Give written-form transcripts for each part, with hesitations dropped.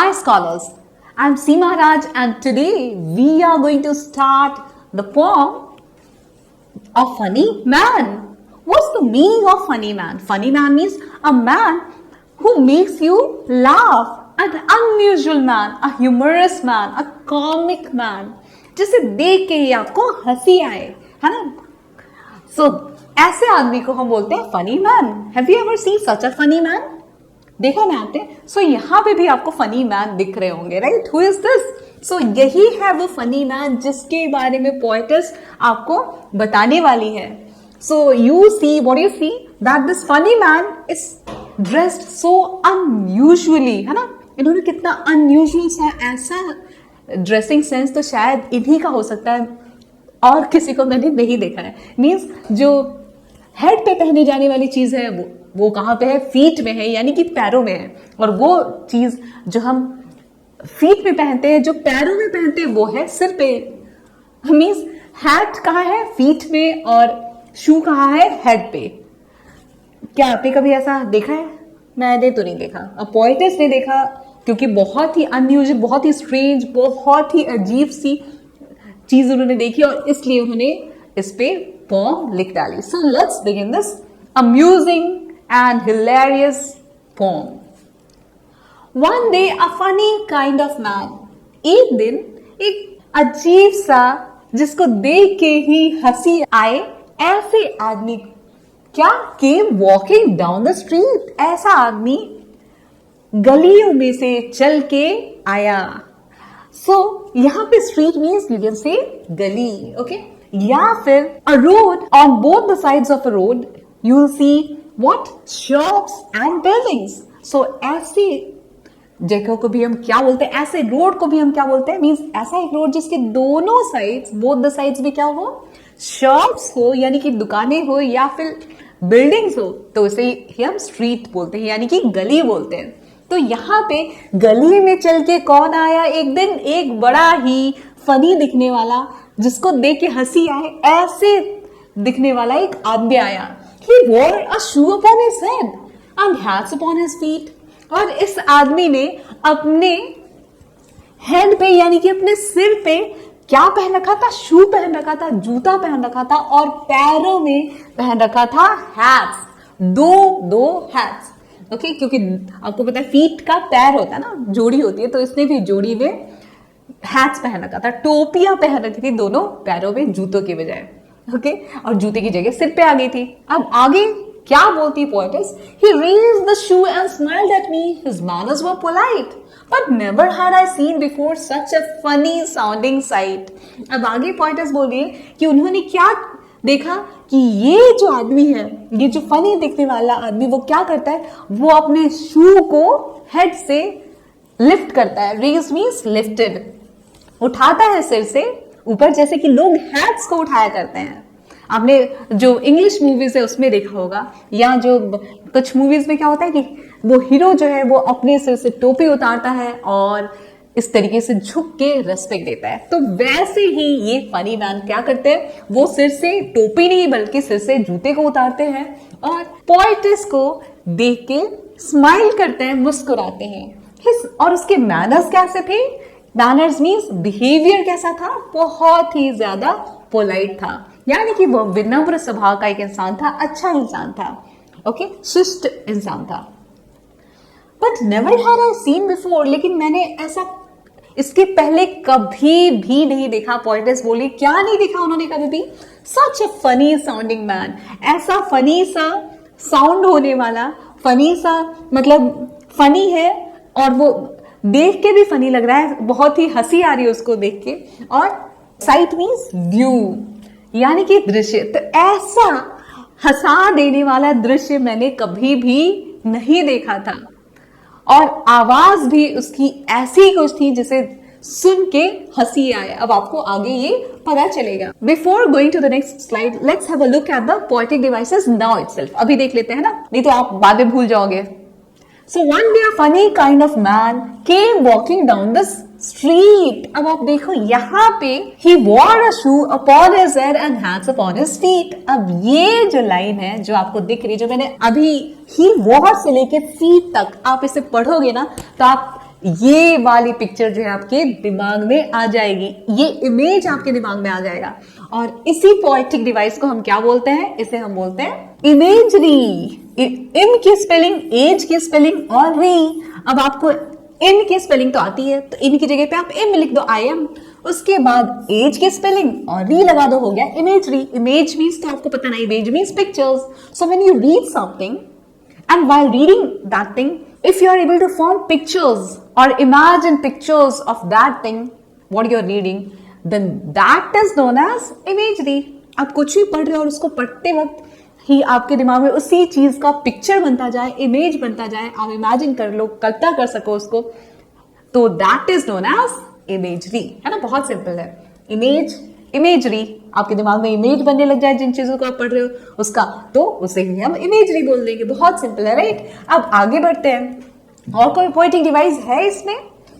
Hi scholars, I'm Seema Raj and today we are going to start the poem of Funny Man. What's the meaning of funny man? Funny man means a man who makes you laugh, an unusual man, a humorous man, a comic man, जिसे देख के ही आपको हंसी आए, है ना? So ऐसे आदमी को हम बोलते हैं funny man. Have you ever seen such a funny man? देखा ना आपने? सो यहाँ पे भी आपको फनी मैन दिख रहे होंगे, right? Who is this? So यही है वो फनी मैन जिसके बारे में पोएटिस आपको बताने वाली है. So you see, what you see, that this funny man is dressed so unusually, है ना? इन्होंने कितना अनयूजुअल सा ऐसा ड्रेसिंग सेंस तो शायद इन्हीं का हो सकता है और किसी को मैंने नहीं देखा है. मीन्स जो हेड पे पहने जाने वाली चीज है वो कहाँ पे है? फीट में है, यानी कि पैरों में है. और वो चीज जो हम फीट में पहनते हैं, जो पैरों में पहनते हैं, वो है सिर पे. मीन्स हैट कहाँ है? फीट में. और शू कहाँ है? हेड पे. क्या आपने कभी ऐसा देखा है? मैंने तो नहीं देखा. अब पोएटिस ने देखा क्योंकि बहुत ही अनयूजुअल, बहुत ही स्ट्रेंज, बहुत ही अजीब सी चीज उन्होंने देखी और इसलिए उन्होंने इस पे पोम लिख डाली. सो let's begin this amusing and hilarious poem. One day a funny kind of man. एक दिन एक अजीब सा जिसको देख के ही हंसी आए ऐसे आदमी क्या came walking down the street. ऐसा आदमी गलियों में से चल के आया. So यहाँ पे street means you can say गली, okay? या फिर a road, on both the sides of a road you will see what? Shops and buildings. So ऐसी जगह को भी हम क्या बोलते हैं? ऐसे रोड को भी हम क्या बोलते हैं? मीन्स ऐसा एक रोड जिसके दोनों साइड्स, बोथ द साइड्स में क्या हो? शॉप्स हो, यानी कि दुकानें हो, या फिर बिल्डिंग्स हो, तो उसे ही हम स्ट्रीट बोलते हैं, यानी कि गली बोलते हैं. तो यहाँ पे गली में चल के कौन आया एक दिन? एक बड़ा ही फनी दिखने वाला, जिसको देख के हंसी आए ऐसे दिखने वाला एक आदमी आया. He wore a shoe upon his head and hats upon his feet. और इस आदमी ने अपने हेड पे, यानी कि अपने सिर पे क्या पहन रखा था? शू पहन रखा था, जूता पहन रखा था, और पैरों में पहन रखा था हैट्स. दो हैट्स, ओके? क्योंकि आपको पता है फीट का पैर होता है ना, जोड़ी होती है, तो इसने भी जोड़ी में हैट्स पहन रखा था. टोपियां पहन रखी थी दोनों पैरों में जूतों की बजाय, ओके? और जूते की जगह सिर पे आ गई थी. अब आगे क्या बोलती poet's? He raised the shoe and smiled at me. His manners were polite, but never had I seen before such a funny sounding sight. अब आगे पोएटिस बोल रही है कि उन्होंने क्या देखा कि ये जो आदमी है, ये जो फनी दिखने वाला आदमी, वो क्या करता है? वो अपने शू को हेड से लिफ्ट करता है. रेज मीन्स लिफ्टेड, उठाता है सिर से ऊपर, जैसे कि लोग हैट्स को उठाया करते हैं. आपने जो इंग्लिश मूवीज है उसमें देखा होगा, या जो कुछ मूवीज में क्या होता है कि वो हीरो जो है वो अपने सिर से टोपी उतारता है और इस तरीके से झुक के रेस्पेक्ट देता है. तो वैसे ही ये फनी मैन क्या करते हैं? वो सिर से टोपी नहीं बल्कि सिर से जूते को उतारते हैं और पोएटिस को देख के स्माइल करते हैं, मुस्कुराते हैं. और उसके मैनर्स कैसे थे? मैनर्स मीन्स बिहेवियर कैसा था? बहुत ही ज्यादा पोलाइट था, यानी कि वो विनम्र स्वभाव का एक इंसान था, अच्छा इंसान था, ओके? शिष्ट इंसान था. But never had I seen before. लेकिन मैंने ऐसा इसके पहले कभी भी नहीं देखा. पोएटिस बोली क्या नहीं देखा उन्होंने कभी भी? सच अ फनी साउंडिंग मैन. ऐसा फनी सा साउंड होने वाला, फनी सा मतलब फनी है और वो देख के भी फनी लग रहा है, बहुत ही हंसी आ रही है उसको देख के. और साइट मीन्स व्यू, यानी कि दृश्य. तो ऐसा हंसा देने वाला दृश्य मैंने कभी भी नहीं देखा था. और आवाज भी उसकी ऐसी कुछ थी जिसे सुन के हंसी आए. अब आपको आगे ये पता चलेगा. Before going to the next slide, let's have a look at the poetic devices now itself. अभी देख लेते हैं ना, नहीं तो आप बाद में भूल जाओगे. So one day a funny kind of man came walking down the street. अब आप देखो यहाँ पे he wore a shoe upon his head and hats upon his feet. अब ये जो लाइन है जो आपको दिख रही है, जो मैंने अभी he wore से लेके feet तक आप इसे पढ़ोगे ना, तो आप ये वाली पिक्चर जो है आपके दिमाग में आ जाएगी, ये इमेज आपके दिमाग में आ जाएगा। और इसी पोएटिक डिवाइस को हम क्या बोलते हैं? इसे हम बोलते हैं इमेजरी। इम की स्पेलिंग, एज की स्पेलिंग और री। अब आपको इन की स्पेलिंग तो आती है, तो इन की जगह पे आप इम लिख दो, आई एम। उसके बाद एज की स्पेलिंग और री लगा दो, हो गया इमेजरी। इमेज मीन्स तो आपको पता नहीं, image means pictures. So when you read something and while reading that thing, if you are able to form pictures or imagine pictures of that thing what you are reading, then that is known as imagery. आप कुछ भी पढ़ रहे हो और उसको पढ़ते वक्त ही आपके दिमाग में उसी चीज का पिक्चर बनता जाए, इमेज बनता जाए, आप इमेजिन कर लो, कल्पना कर सको उसको, तो that is known as imagery, है ना। बहुत सिंपल है, इमेज, इमेजरी। आपके दिमाग में इमेज बनने लग जाए जिन चीजों को आप पढ़ रहे हो उसका, तो उसे ही हम इमेजरी बोल देंगे। बहुत सिंपल है, राइट। अब आगे बढ़ते हैं, और कोई पोएटिक डिवाइस है इसमें?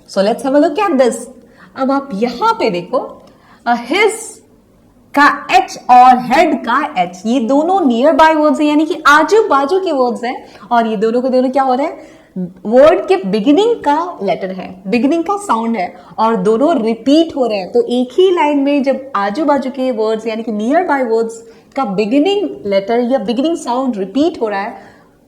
So let's have a look at this. अब आप यहां पे देखो, हिज का एच और हेड का एच, ये दोनों नियर बाय वर्ड्स हैं, यानी कि आजू बाजू के वर्ड्स हैं, और ये दोनों के दोनों क्या हो रहे हैं? वर्ड के बिगिनिंग का लेटर है, बिगिनिंग का साउंड है, और दोनों रिपीट हो रहे हैं। तो एक ही लाइन में जब आजू बाजू के वर्ड्स यानी कि नियर बाय वर्ड्स का बिगिनिंग लेटर या बिगिनिंग साउंड रिपीट हो रहा है,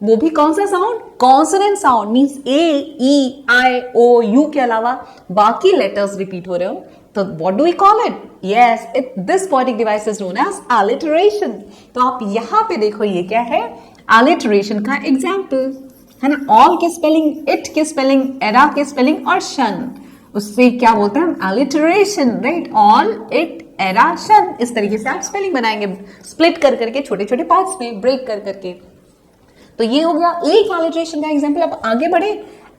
वो भी कौन सा sound? Consonant sound, means A, E, I, O, U के अलावा बाकी लेटर्स रिपीट हो रहे हो, तो what do we call it? Yes, this poetic device is known as alliteration. तो आप यहां पे देखो, ये क्या है? अलिटरेशन का एग्जाम्पल है ना। ऑल की स्पेलिंग, इट की स्पेलिंग, एरा की स्पेलिंग और शन, उससे क्या बोलते हैं? Alliteration, right. All, it, era, शन, इस तरीके से आप स्पेलिंग बनाएंगे, स्प्लिट कर करके, छोटे छोटे पार्ट्स में ब्रेक कर करके। तो ये हो गया एक अलिटरेशन का एग्जाम्पल। अब आगे बढ़े,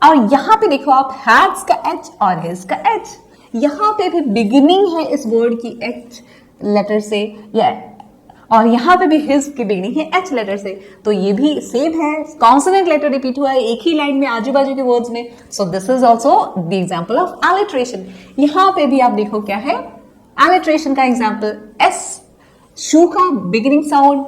और यहां पे देखो आप, हैड्स का एच और हिज का एच, यहां पे भी बिगिनिंग है इस वर्ड की एच लेटर से, या और यहां पे भी हिज की बिगिनिंग है एच लेटर से, तो ये भी सेम है, कॉन्सोनेंट लेटर रिपीट हुआ है एक ही लाइन में आजू बाजू के वर्ड्स में। So this is also the example of alliteration. यहां पे भी आप देखो क्या है अलिटरेशन का एग्जाम्पल, एस, शू का बिगिनिंग साउंड,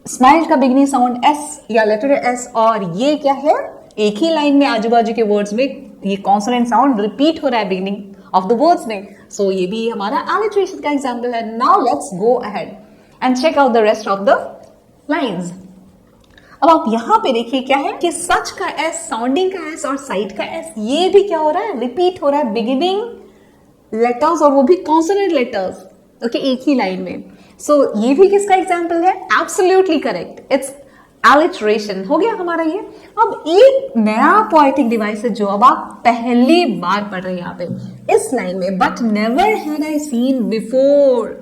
स्माइल का बिगिनिंग साउंड एस या लेटर एस, और ये क्या है? एक ही लाइन में आजू बाजू के वर्ड्स में ये कॉन्सोनेंट साउंड रिपीट हो रहा है बिगिनिंग ऑफ द वर्ड्स में। सो ये भी हमारा अलिटरेशन का एग्जाम्पल है। Now let's go ahead and check out the rest of the lines. अब आप यहां पे देखिए क्या है कि सच का एस, साउंडिंग का एस और साइड का एस, ये भी क्या हो रहा है? रिपीट हो रहा है बिगिनिंग लेटर्स, और वो भी कॉन्सोनेंट लेटर्स, ओके, एक ही लाइन में। सो ये भी किसका एग्जाम्पल है? Absolutely correct, it's alliteration. हो गया हमारा ये। अब एक नया पोएटिक डिवाइस है जो अब आप पहली बार पढ़ रहे हैं यहाँ पे इस लाइन में, but never had I seen before,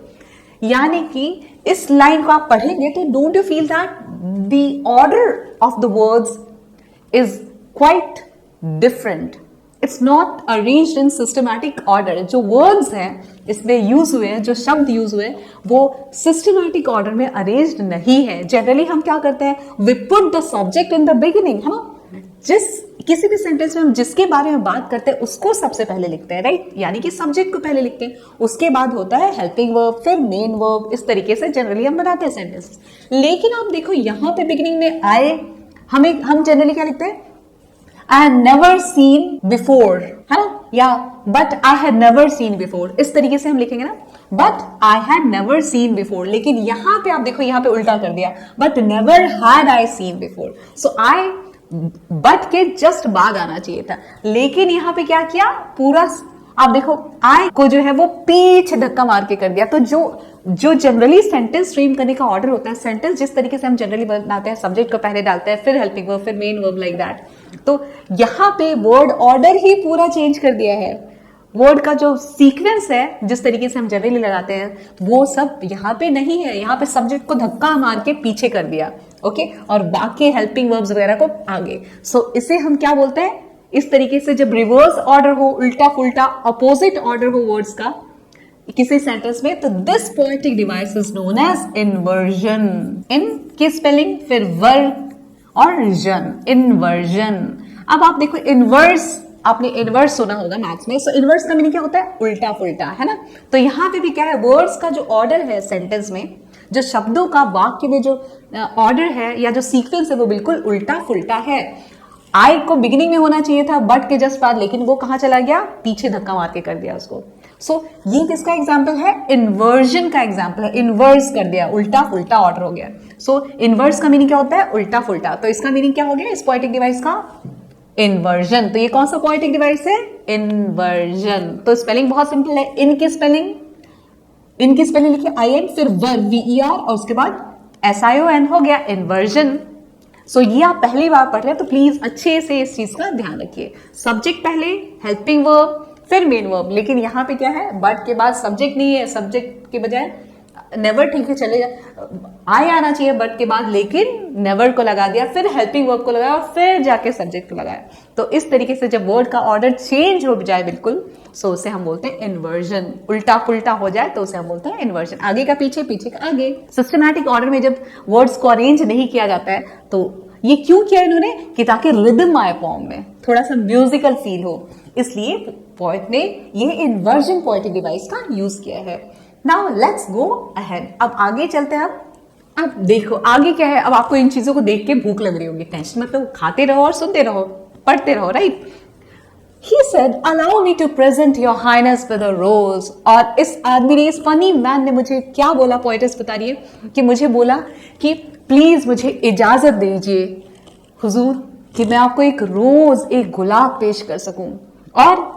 यानी कि इस लाइन को आप पढ़ेंगे तो don't you feel that the order of the words is quite different, it's not arranged in systematic order. जो वर्ड्स हैं इसमें यूज हुए हैं, जो शब्द यूज हुए वो सिस्टमैटिक ऑर्डर में अरेंज्ड नहीं है। जनरली हम क्या करते हैं? We put the subject in the beginning, है ना। जिस किसी भी सेंटेंस में हम जिसके बारे में बात करते हैं उसको सबसे पहले लिखते हैं, राइट, यानी कि सब्जेक्ट को पहले लिखते हैं, उसके बाद होता है हेल्पिंग वर्ब, फिर मेन वर्ब, इस तरीके से जनरली हम बनाते हैं सेंटेंस। लेकिन आप देखो यहाँ पे बिगिनिंग में आए, हम जनरली क्या लिखते हैं? I have never seen before, है ना, या but I have never seen before, इस तरीके से हम लिखेंगे ना, but I had never seen before. लेकिन यहां पे आप देखो, यहां पे उल्टा कर दिया, but never had I seen before. So I but के जस्ट बाद आना चाहिए था, लेकिन यहां पे क्या किया? पूरा आप देखो आई को जो है वो पीछे धक्का मार के कर दिया। तो जो जनरली सेंटेंस स्ट्रीम करने का ऑर्डर होता है, सेंटेंस जिस तरीके से हम जनरली बनाते हैं, सब्जेक्ट को पहले डालते हैं, फिर हेल्पिंग वर्ब, फिर मेन वर्ब, लाइक दैट, तो यहां पे वर्ड ऑर्डर ही पूरा चेंज कर दिया है। वर्ड का जो सीक्वेंस है, जिस तरीके से हम जनरली लगाते हैं, वो सब यहाँ पे नहीं है। यहाँ पे सब्जेक्ट को धक्का मार के पीछे कर दिया, ओके, और बाकी हेल्पिंग वर्ब्स वगैरह को आगे। सो इसे हम क्या बोलते हैं? इस तरीके से जब रिवर्स ऑर्डर हो, उल्टा पुल्टा अपोजिट ऑर्डर हो वर्ड्स का किसी सेंटेंस में, तो this poetic device is known as inversion. इन की स्पेलिंग, फिर वर्ग और जन, इन्वर्जन। अब आप देखो इनवर्स, आपने इनवर्स सुना होगा मैथ्स में। सो इनवर्स का मीनिंग क्या होता है? उल्टा पुल्टा, है ना। तो यहाँ पे भी क्या है? वर्ड्स का जो ऑर्डर है सेंटेंस में, जो शब्दों का वाक्य में जो ऑर्डर है या जो सीक्वेंस है, वो बिल्कुल उल्टा पुल्टा है। आई को बिगिनिंग में होना चाहिए था बट के जस्ट बाद, लेकिन वो कहाँ चला गया, पीछे धक्का मार के कर दिया उसको। सो ये किसका एग्जाम्पल है, इन्वर्जन का एग्जाम्पल है, इन्वर्स कर दिया, उल्टा फुल्टा ऑर्डर हो गया। सो इन्वर्स का मीनिंग क्या होता है, उल्टा फुल्टा। तो इसका मीनिंग क्या हो गया इस पोएटिक डिवाइस का, इन्वर्जन। तो ये कौन सा पोएटिक डिवाइस है, इन्वर्जन। तो स्पेलिंग बहुत सिंपल है, इनकी स्पेलिंग लिखिए IN, फिर वर्ब VER और उसके बाद SION हो गया, इन्वर्जन। सो ये आप पहली बार पढ़ रहे हैं तो प्लीज अच्छे से इस चीज का ध्यान रखिए। सब्जेक्ट पहले, हेल्पिंग वर्ब, फिर मेन वर्ब। लेकिन यहाँ पे क्या है, बट के बाद सब्जेक्ट नहीं है, सब्जेक्ट के बजाय नेवर, ठीक है चलेगा, आई आना चाहिए बट के बाद, लेकिन नेवर को लगा दिया, फिर हेल्पिंग वर्ब को लगाया और फिर जाके सब्जेक्ट को लगाया। तो इस तरीके से जब वर्ड का ऑर्डर चेंज हो जाए बिल्कुल, सो उसे हम बोलते हैं इन्वर्जन। उल्टा पुल्टा हो जाए तो उसे हम बोलते हैं इन्वर्जन। आगे का पीछे, पीछे का आगे। सिस्टमैटिक ऑर्डर में जब वर्ड्स को अरेंज नहीं किया जाता है तो ये क्यों किया इन्होंने, कि ताकि रिदम आए फॉर्म में, थोड़ा सा म्यूजिकल फील हो, इसलिए पोएट ने ये इन्वर्जन पोएटिक डिवाइस का यूज किया है। नाउ लेट्स गो अहेड, अब आगे चलते हैं। अब देखो आगे क्या है, अब आपको इन चीजों को देख के भूख लग रही होगी, टेंशन मतलब खाते रहो और सुनते रहो, पढ़ते रहो, right. He said, "Allow me to present your highness with a rose." और इस आदमी ने, इस फनी मैन ने मुझे क्या बोला, पोएटिस बता रही है कि मुझे बोला कि प्लीज मुझे इजाजत दीजिए हुजूर कि मैं आपको एक रोज, एक गुलाब पेश कर सकूं। और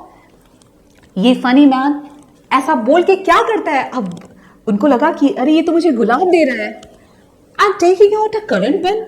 ये फनी मैन ऐसा बोल के क्या करता है, अब उनको लगा कि अरे ये तो मुझे गुलाब दे रहा है। I am taking out a current pen,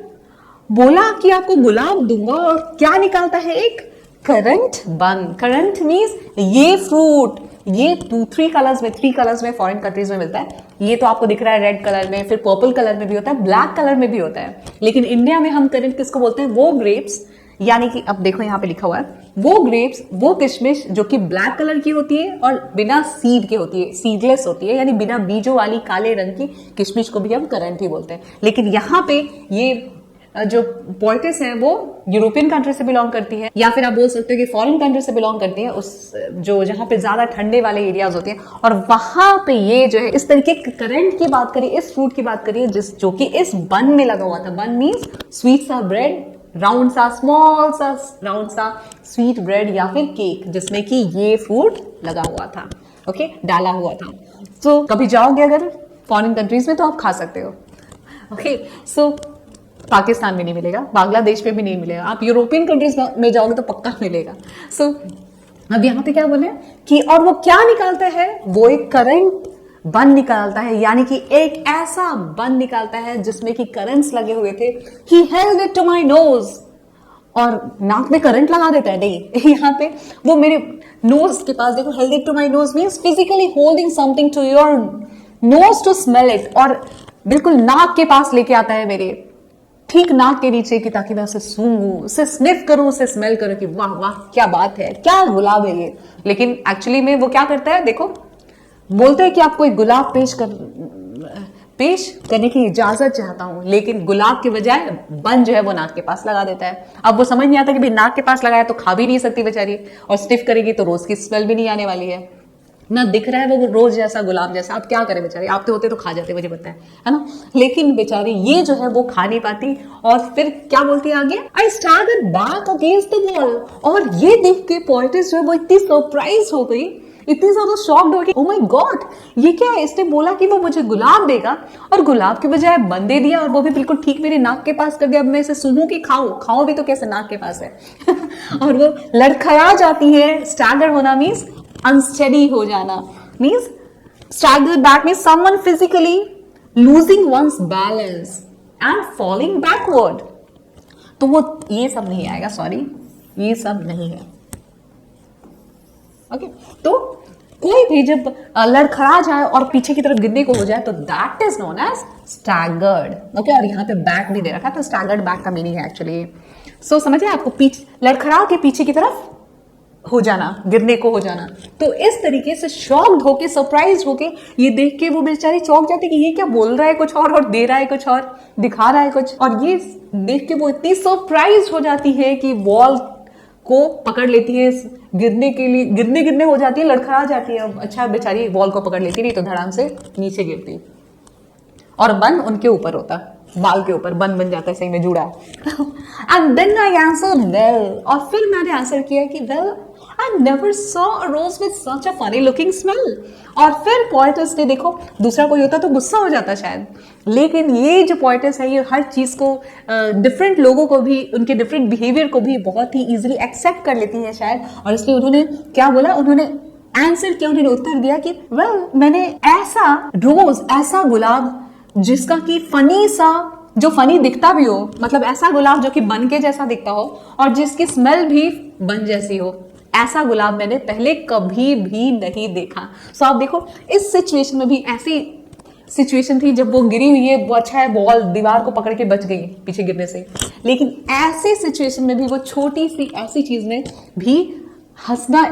बोला कि आपको गुलाब दूंगा, और क्या निकालता है, एक करंट बन। करंट मीन्स ये फ्रूट, ये 3 कलर्स में फॉरेन कंट्रीज में मिलता है। ये तो आपको दिख रहा है रेड कलर में, फिर पर्पल कलर में भी होता है, ब्लैक कलर में भी होता है। लेकिन इंडिया में हम करंट किसको बोलते हैं, वो ग्रेप्स, यानी कि अब देखो यहाँ पे लिखा हुआ है, वो ग्रेप्स, वो किशमिश जो कि ब्लैक कलर की होती है और बिना सीड के होती है, सीडलेस होती है, यानी बिना बीजों वाली काले रंग की किशमिश को भी हम करंट ही बोलते हैं। लेकिन यहाँ पे ये जो पोएटिस है वो यूरोपियन कंट्री से बिलोंग करती है, या फिर आप बोल सकते हो कि फॉरेन कंट्री से बिलोंग करती है, उस जो जहाँ पे ज्यादा ठंडे वाले एरियाज होते हैं, और वहां पे ये जो है इस तरीके करंट की बात करिए, इस फ्रूट की बात करिए जिस जो कि इस बन में लगा हुआ था। बन मीन्स स्वीट सा ब्रेड, राउंड सा, स्मॉल सा राउंड सा स्वीट ब्रेड या फिर केक, जिसमें कि ये फ्रूट लगा हुआ था, ओके, डाला हुआ था। तो कभी जाओगे अगर फॉरेन कंट्रीज में तो आप खा सकते हो, ओके। सो पाकिस्तान में नहीं मिलेगा, बांग्लादेश में भी नहीं मिलेगा, आप यूरोपियन कंट्रीज में जाओगे तो पक्का मिलेगा। सो अब यहाँ पे क्या बोले कि, और वो क्या निकालता है, वो एक करंट बन निकालता है, यानी कि एक ऐसा बन निकालता है जिसमें कि करंट्स लगे हुए थे। He held it to my nose, और नाक में करंट लगा देता है, नहीं यहाँ पे वो मेरे नोज के पास देखो, held it to my nose means physically holding something to your nose to smell it, और बिल्कुल नाक के पास लेके आता है मेरे, ठीक नाक के नीचे की, ताकि मैं उसे सूंघूं, उसे स्निफ करूं, उसे स्मेल करूं कि वाह वाह क्या बात है, क्या गुलाब है ये। लेकिन एक्चुअली में वो क्या करता है, देखो बोलते हैं कि आपको एक गुलाब पेश करने की इजाजत चाहता हूं, लेकिन गुलाब के बजाय बन जो है वो नाक के पास लगा देता है। अब वो समझ नहीं आता कि भाई नाक के पास लगाया तो खा भी नहीं सकती बेचारी, और स्निफ करेगी तो रोज की स्मेल भी नहीं आने वाली है ना, दिख रहा है वो रोज जैसा, गुलाब जैसा। आप क्या करें बेचारे, आप तो होते तो खा जाते, मुझे पता है ना, लेकिन बेचारी ये जो है वो खा नहीं पाती। और फिर क्या बोलती है आगे, I started back against the wall. और ये देख के पोएटिस जो है वो इतनी सरप्राइज हो गई, इतनी ज्यादा शॉक्ड हो गई, ओ माय गॉड ये क्या है, इसने बोला कि वो मुझे गुलाब देगा और गुलाब के बजाय बन दे दिया, और वो भी बिल्कुल ठीक मेरे नाक के पास कर दिया। अब मैं इसे सूंघूं कि खाऊं भी तो कैसे, नाक के पास है और वो लड़खड़ा जाती है। स्टैगर होना मीन्स अनस्टेडी हो जाना, means staggered back means someone physically losing one's balance and falling backward। तो वो ये सब नहीं आएगा, सॉरी ये सब नहीं है, ओके। तो कोई भी जब लड़खड़ा जाए और पीछे की तरफ गिरने को हो जाए तो that is known as staggered, okay. और यहाँ पे बैक भी दे रखा है, तो स्टैगर्ड बैक का मीनिंग है एक्चुअली। सो समझिए, आपको पीछे लड़खड़ा के पीछे की तरफ हो जाना, गिरने को हो जाना। तो इस तरीके से शॉक्ड होके, सरप्राइज होके ये देख के वो बेचारी चौंक जाती कि ये क्या बोल रहा है कुछ और दे रहा है कुछ और, दिखा रहा है कुछ। और ये देख के वो इतनी सरप्राइज हो जाती है कि वॉल को पकड़ लेती है, गिरने हो जाती है, लड़खड़ा जाती है। अच्छा बेचारी वॉल को पकड़ लेती, नहीं तो धड़ाम से नीचे गिरती और बन उनके ऊपर होता। बाल के ऊपर बन जाता है, सही में जुड़ा है। And then I answered well, और फिर मैंने आंसर किया कि well I never saw a rose with such a funny looking smell. और फिर पोएटस ने, देखो दूसरा कोई होता तो गुस्सा हो जाता शायद, लेकिन ये जो पोएटस है ये हर चीज को डिफरेंट लोगों को भी, उनके डिफरेंट बिहेवियर को भी बहुत ही इजीली एक्सेप्ट कर लेती है शायद, और इसलिए उन्होंने क्या बोला, उन्होंने आंसर किया, उन्होंने उत्तर दिया कि वेल मैंने ऐसा रोज, ऐसा गुलाब जिसका कि फनी सा, जो फनी दिखता भी हो, मतलब ऐसा गुलाब जो कि बन के जैसा दिखता हो और जिसकी स्मेल भी बन जैसी हो, ऐसा गुलाब मैंने पहले कभी भी नहीं देखा। सो आप देखो इस सिचुएशन में भी, ऐसी सिचुएशन थी जब वो गिरी हुई है, वो अच्छा है बॉल दीवार को पकड़ के बच गई पीछे गिरने से, लेकिन ऐसे सिचुएशन में भी वो छोटी सी ऐसी चीज में भी हंसना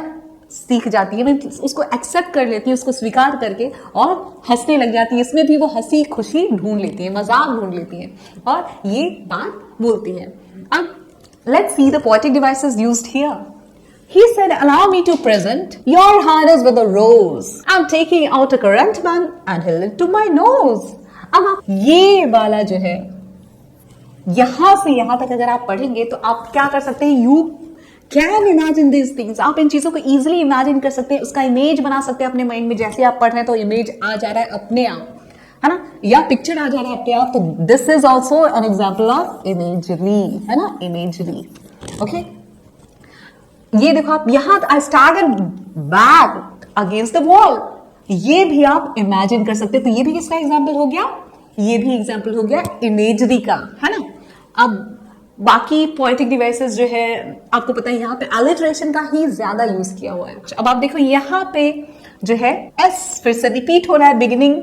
सीख जाती है, मैं उसको एक्सेप्ट कर लेती है, उसको स्वीकार करके और हंसने लग जाती है, इसमें भी वो हंसी खुशी ढूंढ लेती है, मजाक ढूंढ लेती है और ये बात बोलती है। अब let's see the poetic devices used here. He said, allow me to present your highness with a rose. I'm taking out a currant man and held it to my nose. अब आप ये वाला जो है, यहां से यहां तक अगर आप पढ़ेंगे तो आप क्या कर सकते हैं, you can imagine this things. आप इन चीजों को इजिली इमेजिन कर सकते हैं, उसका इमेज बना सकते हैं अपने माइंड में। जैसे आप पढ़ रहे हैं तो इमेज आ जा रहा है अपने आप, है ना, या पिक्चर आ जा रहा है अपने आप। तो this is also an example of imagery, है ना, इमेजरी। ओके, ये देखो आप यहां, I started back against the wall, ये भी आप इमेजिन कर सकते हैं। तो ये भी किसका एग्जाम्पल हो गया, ये भी एग्जाम्पल हो गया इमेजरी का, है ना। अब बाकी पोएटिक डिवाइसेस जो है आपको पता है, यहाँ पे अलिटरेशन का ही ज्यादा यूज किया हुआ है। अब आप देखो यहाँ पे जो है एस फिर से रिपीट हो रहा है, beginning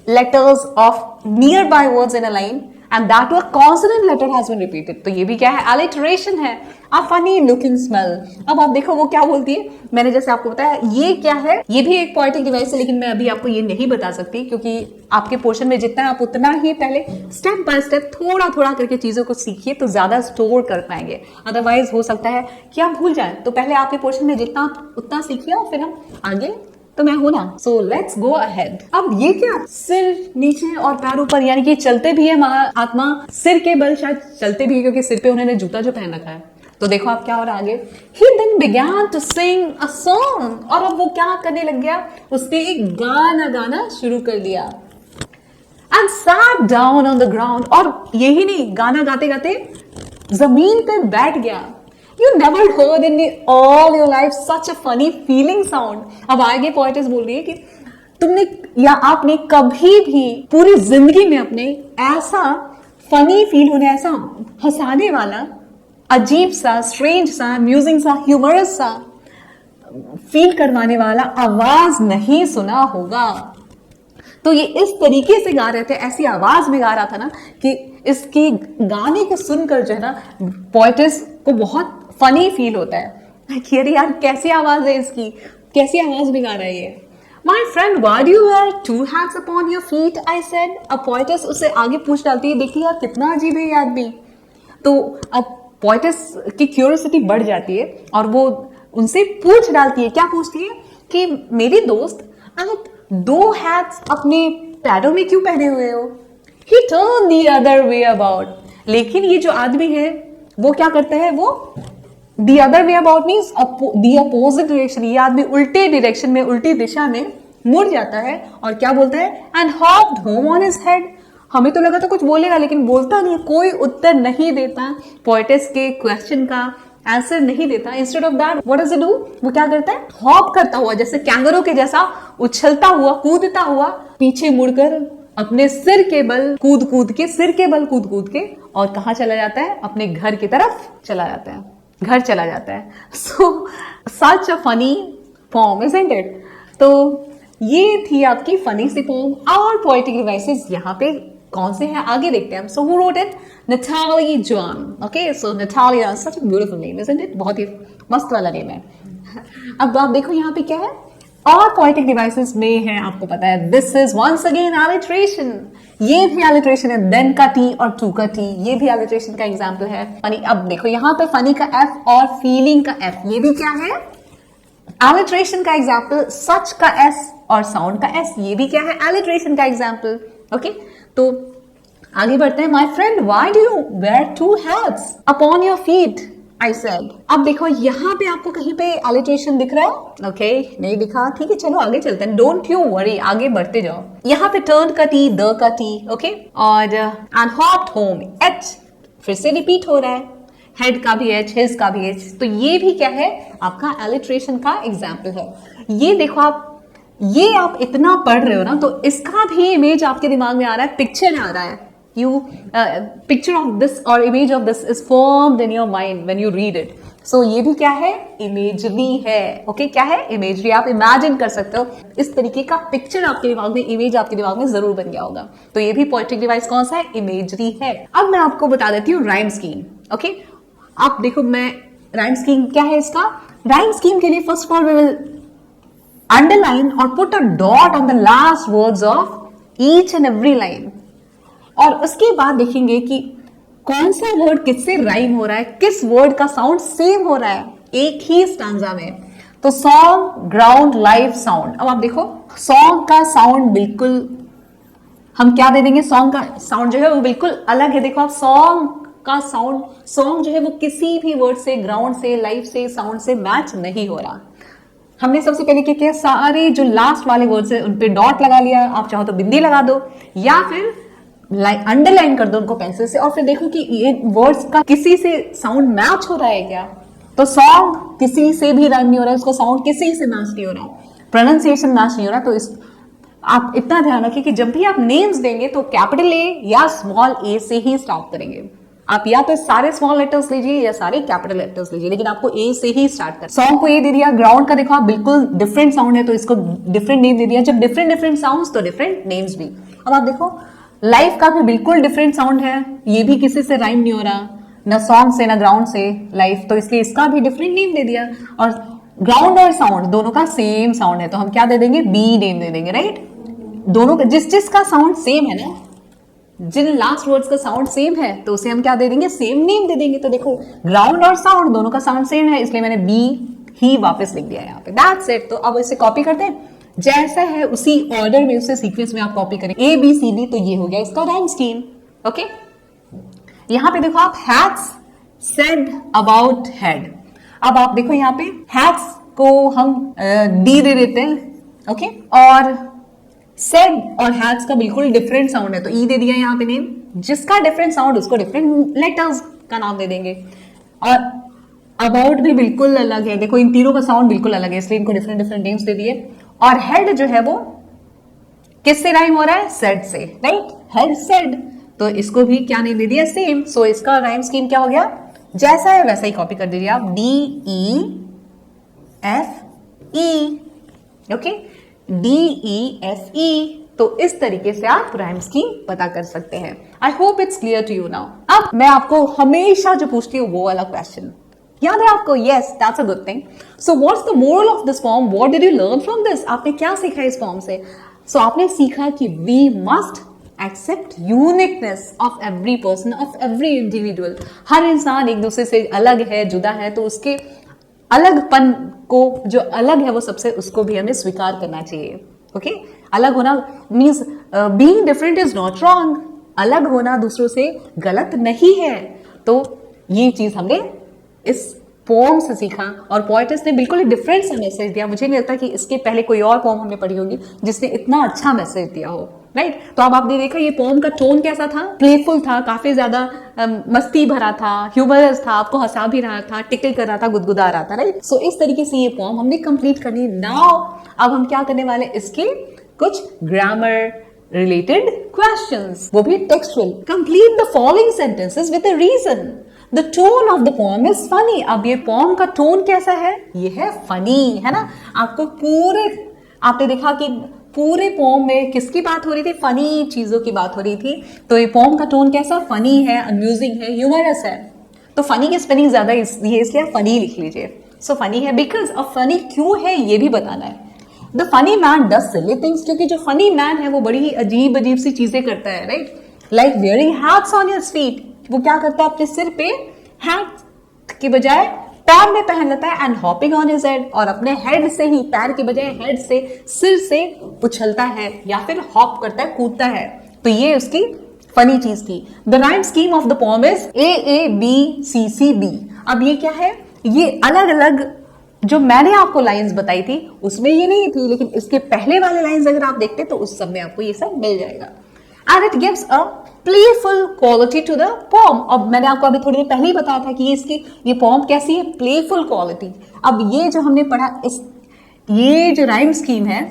letters of near by words in a line and that a consonant letter has been repeated। तो ये भी क्या है, alliteration है। a funny looking smell। अब आप देखो वो क्या बोलती है, मैंने जैसे आपको बताया ये क्या है, ये भी एक पोएटिक डिवाइस है, लेकिन मैं अभी आपको ये नहीं बता सकती क्योंकि आपके पोर्शन में जितना आप उतना ही पहले स्टेप बाय स्टेप थोड़ा थोड़ा करके चीजों को सीखिए तो ज्यादा स्टोर कर पाएंगे। अदरवाइज हो सकता है कि आप भूल जाए। तो पहले आपके पोर्शन में जितना आप उतना सीखिए और फिर हम आगे, तो मैं हूं ना। So let's go ahead. अब ये क्या, सिर नीचे और पैर ऊपर, यानी कि चलते भी है आत्मा सिर के बल, शायद चलते भी है क्योंकि सिर पे उन्होंने जूता जो पहन रखा है। तो देखो आप क्या हो रहा है आगे, he then began to sing a song। और अब वो क्या करने लग गया, उसने एक गाना गाना शुरू कर दिया। and sat down on the ground। और यही नहीं, गाना गाते गाते जमीन पे बैठ गया। You never heard in all your life such a funny feeling sound। अब आगे पोएटिस बोल रही है कि तुमने या आपने कभी भी पूरी जिंदगी में अपने ऐसा फनी फील होने, ऐसा हंसाने वाला, अजीब सा, स्ट्रेंज सा, अम्यूजिंग सा, ह्यूमरस सा फील करवाने वाला आवाज नहीं सुना होगा। तो ये इस तरीके से गा रहे थे, ऐसी आवाज में गा रहा था ना कि इसके गाने को सुनकर जो है ना पोएटिस को बहुत फनी फील होता है कि अरे यार कैसी आवाज है इसकी, कैसी आवाज में गा रहा है ये। My friend, why do you wear two hats upon your feet? I said। अब पोएटिस उससे आगे पूछ डालती है, देखिए यार कितना अजीब है ये आदमी। तो अब पोएटिस की क्यूरियोसिटी बढ़ जाती है और वो उनसे पूछ डालती है, क्या पूछती है कि मेरी दोस्त आप दो हैट्स अपने पैरों में क्यों पहने हुए हो। He turned the other way about। लेकिन ये जो आदमी है वो क्या करता है, वो the other way about means the opposite direction। ये आदमी उल्टे डायरेक्शन में, उल्टी दिशा में मुड़ जाता है और क्या बोलता है, and hopped home on his head। हमें तो लगा था कुछ बोलेगा लेकिन बोलता नहीं, कोई उत्तर नहीं देता, पोएटिस के क्वेश्चन का आंसर नहीं देता। Instead of that what does it do, वो क्या करता है, हॉप करता हुआ, जैसे कैंगरू के जैसा उछलता हुआ, कूदता हुआ पीछे मुड़कर अपने सिर के बल कूद कूद के, सिर के बल कूद कूद के, और कहाँ चला जाता है, अपने घर की तरफ चला जाता है, घर चला जाता है। So such a funny form, isn't it. तो ये थी आपकी फनी सी फॉर्म। और पोएटिक डिवाइसेस यहाँ पे कौन से हैं आगे देखते हैं। So who wrote it, Natalie John. Okay, so Natalie John, such a beautiful name, isn't it, बहुत ही मस्त वाला नेम है। अब आप देखो यहाँ पे क्या है, और पोएटिक डिवाइसेस में है, आपको पता है, this is once again alliteration. ये भी एलिट्रेशन है, देन का टी और टू का टी, ये भी एलिट्रेशन का एग्जांपल है। फनी, अब देखो यहाँ पे फनी का एफ और फीलिंग का एफ, ये भी क्या है, एलिट्रेशन का एग्जांपल। सच का एस और साउंड का एस, ये भी क्या है, एलिट्रेशन का एग्जांपल। ओके, तो आगे बढ़ते हैं. My friend why do you wear two hats upon your feet, I said. अब देखो यहाँ पे आपको कहीं पे एलिट्रेशन दिख रहा है? ओके, नहीं दिखा, ठीक है, चलो आगे चलते हैं. डोंट यू वरी, आगे बढ़ते जाओ. यहाँ पे टर्न का टी, द का टी, ओके, और एंड हॉप्ड होम, एच फिर से रिपीट हो रहा है. हेड का भी एच, हिज का भी एच, तो ये भी क्या है? आपका एलिट्रेशन का एग्जाम्पल है. ये देखो आप इतना पढ़ रहे हो ना, तो इसका भी इमेज आपके दिमाग में आ रहा है, पिक्चर आ रहा है. Picture of this or image of this is formed in your mind when you read it. So ये भी क्या है? इमेजरी है. ओके, क्या है? इमेजरी. आप इमेजिन कर सकते हो, इस तरीके का पिक्चर आपके दिमाग में, इमेज आपके दिमाग में जरूर बन गया होगा. तो ये भी पोएट्रिक डिवाइस कौन सा है? इमेजरी है. अब मैं आपको बता देती हूँ राइम स्कीम. ओके, आप देखो, मैं राइम स्कीम क्या है इसका? राइम स्कीम के लिए first of all we will underline और put a dot on the last words of each and every line, और उसके बाद देखेंगे कि कौन सा वर्ड किससे राइम हो रहा है, किस वर्ड का साउंड सेम हो रहा है एक ही स्टैंजा में. तो सॉन्ग, ग्राउंड, लाइव, साउंड. अब आप देखो, सॉन्ग का साउंड बिल्कुल हम क्या दे देंगे? सॉन्ग का साउंड जो है वो बिल्कुल अलग है. देखो आप, सॉन्ग का साउंड, सॉन्ग जो है वो किसी भी वर्ड से, ग्राउंड से, लाइव से, साउंड से मैच नहीं हो रहा. हमने सबसे पहले क्या किया? सारे जो लास्ट वाले वर्ड्स है उन पे डॉट लगा लिया. आप चाहो तो बिंदी लगा दो या फिर अंडरलाइन कर दो उनको पेंसिल से, और फिर देखो कि ये वर्ड्स का किसी से साउंड मैच हो रहा है क्या. तो सॉन्ग किसी से भी राइम नहीं हो रहा है, उसको साउंड किसी से मैच नहीं हो रहा, प्रोनाउंसिएशन मैच नहीं हो रहा. तो इस आप इतना ध्यान रखिए कि जब भी आप नेम्स देंगे तो कैपिटल ए या स्मॉल ए से ही स्टार्ट करेंगे. आप या तो सारे स्मॉल लेटर्स लीजिए या सारे कैपिटल लेटर्स लीजिए, लेकिन आपको ए से ही स्टार्ट कर. सॉन्ग को ए दे दिया. ग्राउंड का देखो आप, बिल्कुल डिफरेंट साउंड है तो इसको डिफरेंट नेम दे दिया. जब डिफरेंट साउंड्स तो डिफरेंट नेम्स भी. अब आप देखो, लाइफ का भी बिल्कुल डिफरेंट साउंड है, ये भी किसी से राइम नहीं हो रहा, ना सॉन्ग से ना ग्राउंड से, लाइफ, तो इसलिए इसका भी डिफरेंट नेम दे दिया. और ग्राउंड और साउंड दोनों का सेम साउंड है तो हम क्या दे देंगे? बी नेम दे देंगे, राइट. दोनों का जिस का साउंड सेम है ना, जिन लास्ट वर्ड्स का साउंड सेम है तो उसे हम क्या दे देंगे? सेम नेम दे देंगे. तो देखो, ग्राउंड और साउंड दोनों का साउंड सेम है, इसलिए मैंने बी ही वापस लिख दिया यहाँ पे. That's it. तो अब इसे कॉपी करते हैं, जैसा है उसी ऑर्डर में, उसी सीक्वेंस में आप कॉपी करें. ए बी सी डी, तो ये हो गया इसका राइम स्कीम. ओके, यहां पे देखो आप, हैट्स सेड अबाउट हेड. अब आप देखो यहाँ पे हैट्स को हम डी दे देते हैं. ओके, और सेड और हैट्स का बिल्कुल डिफरेंट साउंड है तो ई दे दिया यहाँ पे नेम. जिसका डिफरेंट साउंड उसको डिफरेंट लेटर्स का नाम दे देंगे. और अबाउट भी बिल्कुल अलग है, देखो इन तीनों का साउंड बिल्कुल अलग है, इसलिए इनको डिफरेंट नेम्स दे दिए. और हेड जो है वो किससे राइम हो रहा है? सेड से, राइट. हेड सेड, तो इसको भी क्या नेम दे दिया? सेम. सो इसका राइम स्कीम क्या हो गया? जैसा है वैसा ही कॉपी कर दीजिए आप, D E F E. Okay, D E F E. तो इस तरीके से आप राइम स्कीम पता कर सकते हैं. I hope it's clear to you now. अब मैं आपको हमेशा जो पूछती हूँ वो वाला क्वेश्चन याद है आपको? Yes, that's a good thing. So what's the moral of this poem? What did you learn from this? आपने क्या सीखा इस पोएम से? सो आपने सीखा कि we must accept uniqueness of every person, of every individual. हर इंसान एक दूसरे से अलग है, जुदा है, तो उसके अलगपन को, जो अलग है वो सबसे, उसको भी हमें स्वीकार करना चाहिए. ओके, अलग होना means being different is not wrong. अलग होना दूसरों से गलत नहीं है. तो ये चीज हमने इस पोम से सीखा, और पोएटिस ने बिल्कुल डिफरेंट सा मैसेज दिया. मुझे नहीं लगता कि इसके पहले कोई और पोम हमने पढ़ी होगी जिसने इतना अच्छा मैसेज दिया हो, राइट. तो अब आपने देखा ये पोम का टोन कैसा था? प्लेफुल था, काफी ज्यादा मस्ती भरा था, ह्यूमरस था, आपको हंसा भी रहा था, टिकल कर रहा था, गुदगुदा रहा था, राइट. सो इस तरीके से ये पोम हमने कंप्लीट करनी. नाउ अब हम क्या करने वाले? इसके कुछ ग्रामर रिलेटेड क्वेश्चंस, वो भी textual. Complete the following sentences with a reason. The tone of the poem is funny. अब ये पोम का टोन कैसा है? ये है फनी, है ना. आपको आपने देखा कि पूरे पोम में किसकी बात हो रही थी? फनी चीजों की बात हो रही थी. तो ये पोम का टोन कैसा? फनी है, अम्यूजिंग है, ह्यूमरस है. तो फनी की स्पेलिंग ज्यादा इसलिए फनी लिख लीजिए. सो फनी है बिकॉज. अब फनी क्यों है ये भी बताना है. The funny man does silly things, क्योंकि जो फनी मैन है वो बड़ी ही अजीब सी चीजें करता है, right. Like wearing hats on his feet. वो क्या करता है? अपने सिर पे हैट की बजाय पैर में पहन लेता है. And hopping on his head, और अपने हेड से ही, पैर की बजाय हेड से, सिर से उछलता है या फिर हॉप करता है, कूदता है. तो ये उसकी फनी चीज थी। The rhyme scheme of the poem is AABCCB। अब ये क्या है, ये अलग अलग जो मैंने आपको लाइंस बताई थी उसमें ये नहीं थी, लेकिन इसके पहले वाले लाइंस अगर आप देखते तो उस सब में आपको ये सब मिल जाएगा। And it gives a playful quality to the poem. अब मैंने आपको अभी थोड़ी देर पहले ही बताया था कि ये पोएम कैसी है, प्लेफुल क्वालिटी। अब ये जो हमने पढ़ा, ये जो राइम स्कीम है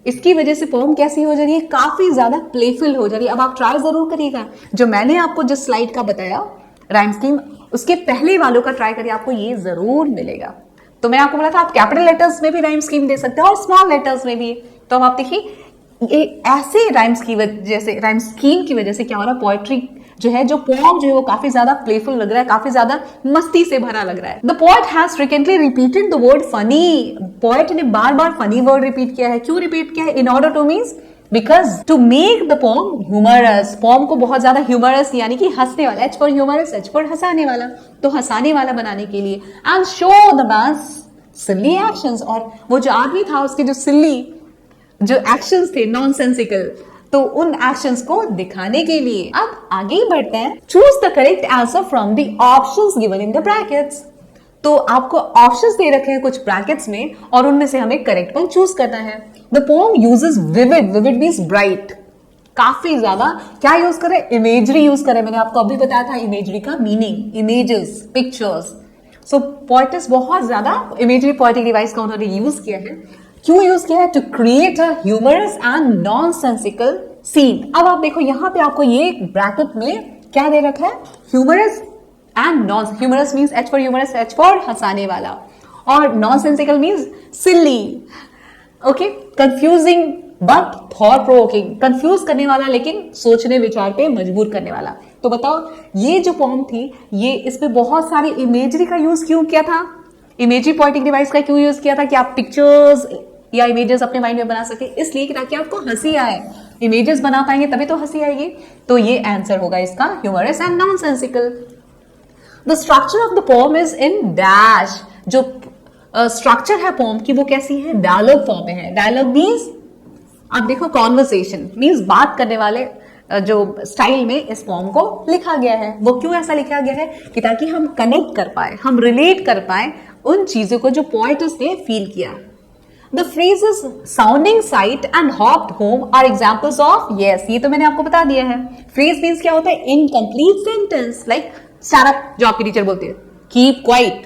इसकी वजह से पोएम कैसी हो जा रही है, काफी ज्यादा प्लेफुल हो जा रही है। अब आप ट्राई जरूर करिएगा, जो मैंने आपको जिस स्लाइड का बताया राइम स्कीम, उसके पहले वालों का ट्राई करिए, आपको ये जरूर मिलेगा। तो मैंने आपको बोला था आप कैपिटल लेटर्स में भी राइम स्कीम दे सकते हैं और स्मॉल लेटर्स में भी। तो अब आप देखिए ये ऐसे राइम्स की वजह से, राइम स्कीम की वजह से क्या हो रहा है, पोएट्री जो है, जो पोएम जो है वो काफी ज्यादा प्लेफुल लग रहा है, काफी ज्यादा मस्ती से भरा लग रहा है। The poet has frequently repeated the word funny. Poet ने बार बार फनी वर्ड रिपीट किया है। क्यों रिपीट किया है? In order to means because to make the poem humorous. Poem को बहुत ज्यादा ह्यूमरस यानी कि हंसने वाला, H for humorous, H for हंसाने वाला, तो हंसाने वाला बनाने के लिए। And show the mess silly actions, और वो जो आदमी था उसके जो सिली जो एक्शंस थे नॉनसेंसिकल, तो उन एक्शंस को दिखाने के लिए। अब आगे ही बढ़ते हैं। Choose the correct answer from the options given in the brackets. तो आपको ऑप्शंस दे रखे हैं कुछ ब्रैकेट्स में और उनमें से हमें करेक्ट वन चूज करना है। The poem uses vivid, vivid means bright, काफी ज्यादा क्या यूज करे, इमेजरी यूज करे। मैंने आपको अभी बताया था इमेजरी का मीनिंग, इमेजेस, पिक्चर्स। सो पोएटिस बहुत ज्यादा इमेजरी पोएटिक डिवाइस का उन्होंने यूज किया है। क्यों यूज किया है? To create a humorous and nonsensical scene. अब आप देखो यहाँ पे आपको ये ब्रैकेट में क्या दे रखा है, humorous and non. Humorous means H for humorous, H for हंसाने वाला, और nonsensical means silly. Okay, confusing but thought provoking, confuse करने वाला लेकिन सोचने विचार पे मजबूर करने वाला। तो बताओ ये जो पोएम थी, ये इसमें बहुत सारी इमेजरी का यूज क्यों किया था, इमेजरी पोएटिक डिवाइस का क्यों यूज किया था कि आप पिक्चर्स या इमेजेस अपने माइंड में बना सके, इसलिए कि ताकि आपको हंसी आए। इमेजेस बना पाएंगे तभी तो हंसी आएगी। तो ये आंसर होगा इसका, humorous and nonsensical. The structure of the poem is in dash. जो स्ट्रक्चर है पोएम की वो कैसी है, डायलॉग फॉर्म में है। डायलॉग मीन्स आप देखो कॉन्वर्सेशन मीन्स बात करने वाले जो स्टाइल में इस पोएम को लिखा गया है। वो क्यों ऐसा लिखा गया है कि ताकि हम कनेक्ट कर पाए, हम रिलेट कर पाए उन चीजों को जो पोएट्स ने फील किया। The phrases sounding sight and hopped home are examples of yes, ये तो मैंने आपको बता दिया है। Phrase means क्या होता है, incomplete sentence, like shut up जो आपकी टीचर बोलती है, keep quiet,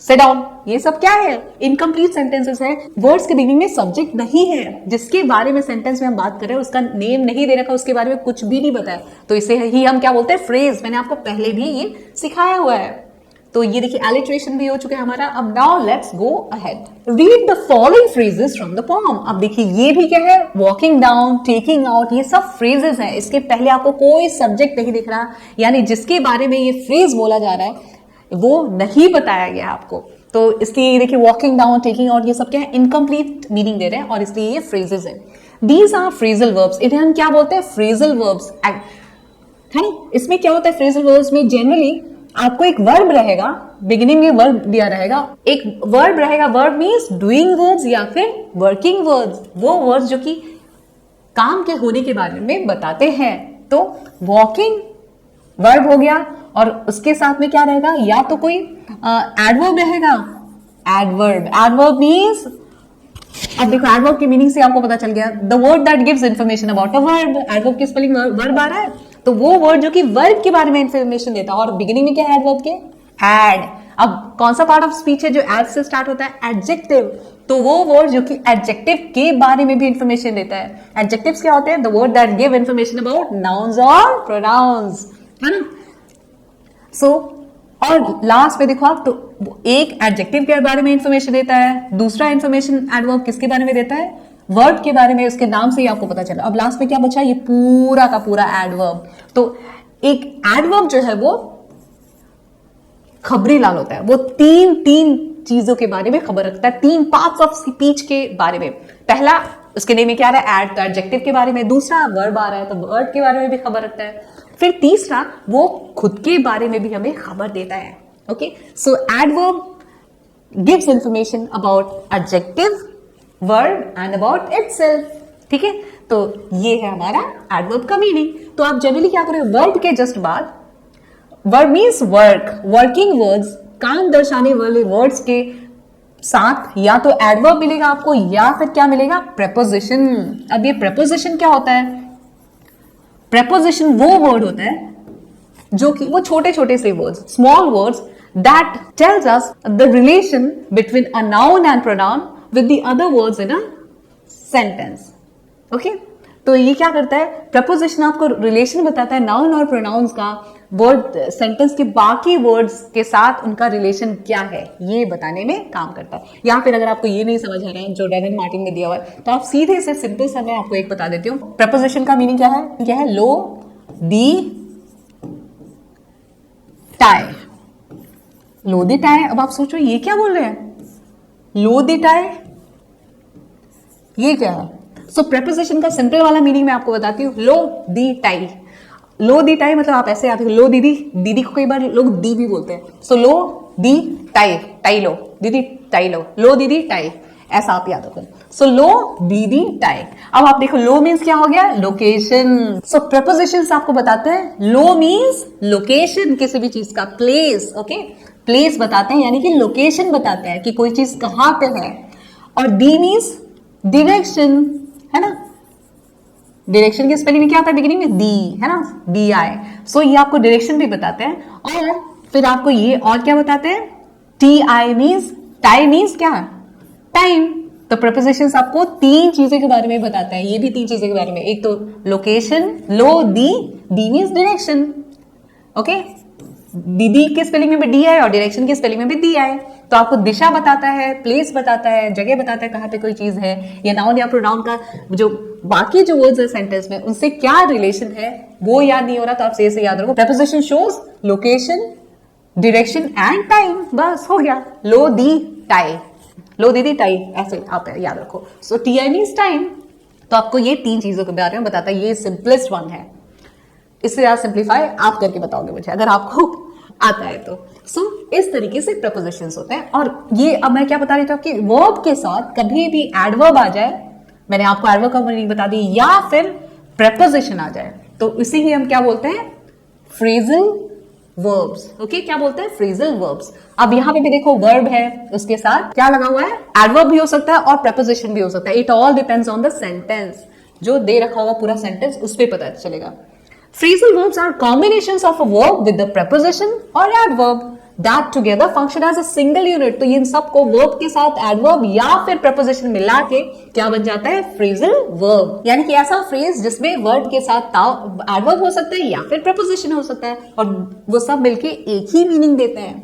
sit down, ये सब क्या है, इनकम्प्लीट सेंटेंसेस है। वर्ड्स के बिगिनिंग में सब्जेक्ट नहीं है, जिसके बारे में सेंटेंस में हम बात कर रहे हैं उसका नेम नहीं दे रखा, उसके बारे में कुछ भी नहीं बताया, तो इसे ही हम क्या बोलते हैं, फ्रेज। मैंने आपको पहले भी ये सिखाया हुआ है। तो ये देखिए एलिट्रेशन भी हो चुका है हमारा। अब now let's go ahead, read the following phrases from the poem. अब देखिए ये भी क्या है, वॉकिंग डाउन, टेकिंग आउट, ये सब फ्रेजेस हैं। इसके पहले आपको कोई सब्जेक्ट नहीं दिख रहा, यानी जिसके बारे में ये फ्रेज बोला जा रहा है वो नहीं बताया गया आपको। तो इसलिए देखिए वॉकिंग डाउन, टेकिंग आउट, ये सब क्या है, इनकम्प्लीट मीनिंग दे रहे हैं और इसलिए ये फ्रेजेस है। दीज आर फ्रेजल वर्ब्स, इन्हें हम क्या बोलते हैं, फ्रेजल वर्ब्स, है ना। इसमें क्या होता है, फ्रेजल वर्ब्स में जनरली आपको एक वर्ब रहेगा, बिगिनिंग में वर्ब दिया रहेगा, एक वर्ब रहेगा। वर्ब मीन्स डूइंग वर्ब्स या फिर वर्किंग वर्ब्स, वो वर्ब्स जो कि काम के होने के बारे में बताते हैं। तो वॉकिंग वर्ब हो गया और उसके साथ में क्या रहेगा, या तो कोई एडवर्ब रहेगा, एडवर्ब। एडवर्ब मीन्स, अब देखो एडवर्ब की मीनिंग से आपको पता चल गया, the word that gives information about a verb. Adverb की स्पेलिंग वर्ब आ रहा है, तो वो वर्ड जो कि वर्ब के बारे में इंफॉर्मेशन देता है। और बिगिनिंग में क्या है एडवर्ब के, एड। अब कौन सा पार्ट ऑफ स्पीच है जो एड से स्टार्ट होता है, एडजेक्टिव। तो वो वर्ड जो कि एडजेक्टिव के बारे में भी इंफॉर्मेशन देता है। एडजेक्टिव्स क्या होते हैं, the word that give information about nouns और प्रोनाउंस, है ना। सो और लास्ट में देखो आप, तो एक एडजेक्टिव के बारे में इंफॉर्मेशन देता है, दूसरा इंफॉर्मेशन एडवर्ब किसके बारे में देता है, वर्ड के बारे में, उसके नाम से ही आपको पता चला। अब लास्ट में क्या बचा, ये पूरा का पूरा एडवर्ब। तो एक एडवर्ब जो है वो खबरी लाल होता है, वो तीन चीजों के बारे में खबर रखता है, 3 पार्ट्स ऑफ स्पीच के बारे में। पहला उसके नेम में क्या आ रहा है, एड, तो एडजेक्टिव के बारे में, दूसरा वर्ब आ रहा है तो वर्ड के बारे में भी खबर रखता है, फिर तीसरा वो खुद के बारे में भी हमें खबर देता है। Okay, so adverb gives information about adjective, verb and about itself. ठीक है, तो ये है हमारा एडवर्ब का मीनिंग। तो आप जनरली क्या करोगे, वर्ब के जस्ट बाद, verb means work, working words, काम दर्शाने वाले वर्ड्स के साथ या तो एडवर्ब मिलेगा आपको या फिर क्या मिलेगा, प्रेपोजिशन। अब ये प्रेपोजिशन क्या होता है, प्रेपोजिशन वो वर्ड होता है जो कि वो छोटे छोटे से words, small words that tells us the relation between a noun and pronoun with the other words in a sentence. Okay, तो ये क्या करता है, प्रपोजिशन आपको रिलेशन बताता है नाउन और प्रोनाउंस का वर्ड सेंटेंस के बाकी वर्ड्स के साथ उनका रिलेशन क्या है ये बताने में काम करता है। या फिर अगर आपको ये नहीं समझ आ रहा है जो डेविड मार्टिन ने दिया हुआ है, तो आप सीधे से सिंपल सा मैं आपको एक बता देती हूँ। प्रपोजिशन का मीनिंग क्या है, लो दी टाई, लो दी टाई। अब आप सोचो ये क्या बोल रहे हैं, लो दी टाई, ये क्या है। सो प्रेपोजिशन का सिंपल वाला मीनिंग मैं आपको बताती हूँ, लो दी टाई। लो दी टाई मतलब आप ऐसे आते हो, लो दीदी, दीदी को कई बार लोग दी भी बोलते हैं। सो लो दी टाई, टाई लो दीदी, टाई लो दीदी टाई, ऐसा आप याद रखो। सो लो दीदी टाई। अब आप देखो लो मीन्स क्या हो गया, लोकेशन। सो प्रेपोजिशंस आपको बताते हैं लो मीन्स लोकेशन, किसी भी चीज का, प्लेस। ओके, प्लेस बताते हैं यानी कि लोकेशन बताते हैं कि कोई चीज कहां पे है। और डी मीन्स डायरेक्शन, है ना, डायरेक्शन की स्पेलिंग में क्या आता है बिगिनिंग में, डी, है ना, डी आई। सो ये आपको डायरेक्शन भी बताते हैं। और फिर आपको ये और क्या बताते हैं, T I means, tie means क्या, टाइम। तो प्रपोजिशंस आपको तीन चीजों के बारे में बताता है, ये भी तीन चीजों के बारे में, एक तो लोकेशन, लो दी मीन्स डायरेक्शन, ओके, दीदी के स्पेलिंग में भी डी है और डायरेक्शन के स्पेलिंग में भी डी है। तो आपको दिशा बताता है, प्लेस बताता है, जगह बताता है कहाँ पे कोई चीज है, या नाउन या प्रोनाउन का जो बाकी जो वर्ड्स है सेंटेंस में उनसे क्या रिलेशन है वो याद नहीं हो रहा तो आप से याद रखो, preposition shows location, direction and time, बस हो गया। लो दी टाई, लो दीदी टाई, ऐसे आप याद रखो। So T I means time. तो आपको ये तीन चीजों के बारे में बताता है, ये सिंपलेस्ट वन है। इससे ज्यादा सिंप्लीफाई आप करके बताओगे मुझे अगर आपको आता है तो। सो इस तरीके से प्रपोजिशंस होते हैं। और ये अब मैं क्या बता रही थी कि वर्ब के साथ कभी भी एडवर्ब आ जाए, मैंने आपको एडवर्ब का मीनिंग बता दी, या फिर प्रपोजिशन आ जाए तो इसी ही हम क्या बोलते हैं, फ्रेजल वर्ब्स। ओके, क्या बोलते हैं, फ्रेजल वर्ब्स। अब यहाँ पे भी देखो वर्ब है, उसके साथ क्या लगा हुआ है, एडवर्ब भी हो सकता है और प्रपोजिशन भी हो सकता है। It all depends on the sentence, जो दे रखा होगा पूरा सेंटेंस उस पर पता चलेगा। Phrasal verbs are combinations of a verb with the preposition or adverb that together function as a single unit। तो इन सबको verb के साथ adverb या फिर preposition मिला के क्या बन जाता है, phrasal verb। यानी कि ऐसा phrase जिसमें word के साथ adverb हो सकता है या फिर preposition हो सकता है और वो सब मिलके एक ही meaning देते हैं,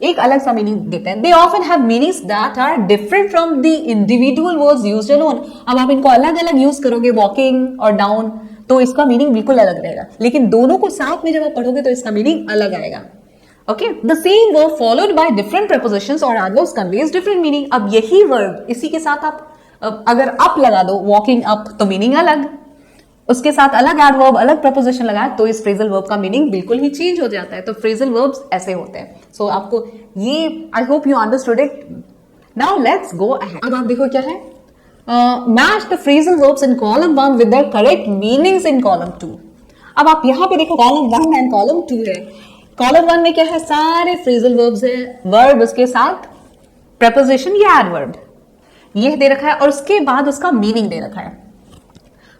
एक अलग सा मीनिंग देते हैं। They often have meanings that are different from the individual words used alone। अब आप इनको अलग अलग यूज करोगे, walking और down, तो इसका मीनिंग बिल्कुल अलग रहेगा, लेकिन दोनों को साथ में जब आप पढ़ोगे तो इसका मीनिंग अलग आएगा। Okay, the same verb followed by different propositions और एडवर्ब्स कन्वेज डिफरेंट मीनिंग। अब यही वर्ब इसी के साथ आप अगर अप लगा दो, वॉकिंग अप, तो मीनिंग अलग, उसके साथ अलग एडवर्ब, अलग प्रपोजिशन लगाए तो इस फ्रेजल वर्ब का मीनिंग बिल्कुल ही चेंज हो जाता है। तो फ्रेजल वर्ब्स ऐसे होते हैं। सो आपको ये, आई hope you understood it. Now let's go ahead. अब आप देखो क्या है, match the phrasal verbs in column 1 with their correct meanings in column 2। अब आप यहां पे देखो column 1 and column 2 है। column 1 में क्या है, सारे phrasal verbs है, verb उसके साथ preposition या adverb ये दे रखा है और उसके बाद उसका मीनिंग दे रखा है।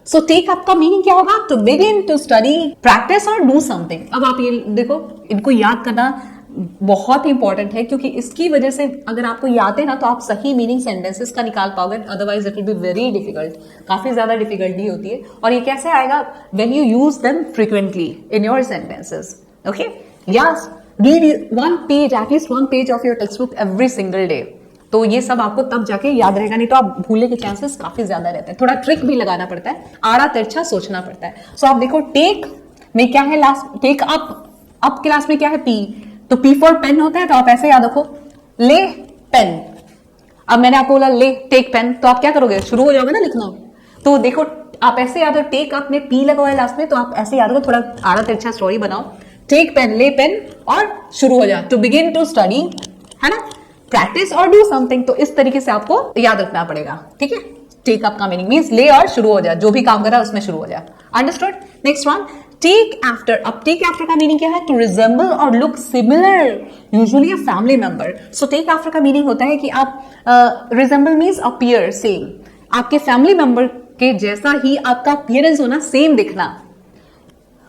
सो टेक अप का मीनिंग क्या होगा, to begin, to study, practice और डू समथिंग। अब आप ये देखो, इनको याद करना बहुत ही इंपॉर्टेंट है क्योंकि इसकी वजह से अगर आपको याद है ना तो आप सही मीनिंग सेंटेंसेस का निकाल पाओगे, otherwise it will be very difficult, काफी ज्यादा डिफिकल्टी होती है। और ये कैसे आएगा, when you use them frequently in your sentences. Okay, yes, read one page, at least one page of your text book every single day. तो ये सब आपको तब जाके याद रहेगा, नहीं तो आप भूलने के चांसेस काफी ज्यादा रहते हैं। थोड़ा ट्रिक भी लगाना पड़ता है, आड़ा तिरछा सोचना पड़ता है। सो आप देखो, टेक में क्या है, लास्ट टेक अप क्लास में क्या है, पी, तो पी फॉर पेन होता है, तो आप ऐसे याद रखो, ले पेन। अब मैंने आपको बोला ले टेक पेन, तो आप क्या करोगे, शुरू हो जाओगे ना लिखना। तो देखो आप ऐसे याद हो, टेक अप में पी लगा हुआ है लास्ट में, तो आप ऐसे याद रखो, थोड़ा आड़ा तिरछा स्टोरी बनाओ, टेक पेन, ले पेन और शुरू हो जाओ, टू बिगिन, टू स्टडी, है ना, प्रैक्टिस और डू समथिंग। तो इस तरीके से आपको याद रखना पड़ेगा, ठीक है। टेक अप का मीनिंग मीन्स ले और शुरू हो जाए, जो भी काम कर रहा है उसमें शुरू हो जाए। Understood? Next one, take after. अब टेक आफ्टर का मीनिंग क्या है? टू रिजेंबल और look similar, usually a family member. So take after का मीनिंग होता है कि आप रिजेंबल मीन्स अपीयर सेम, आपके फैमिली मेंबर के जैसा ही आपका अपीयरेंस होना, सेम दिखना।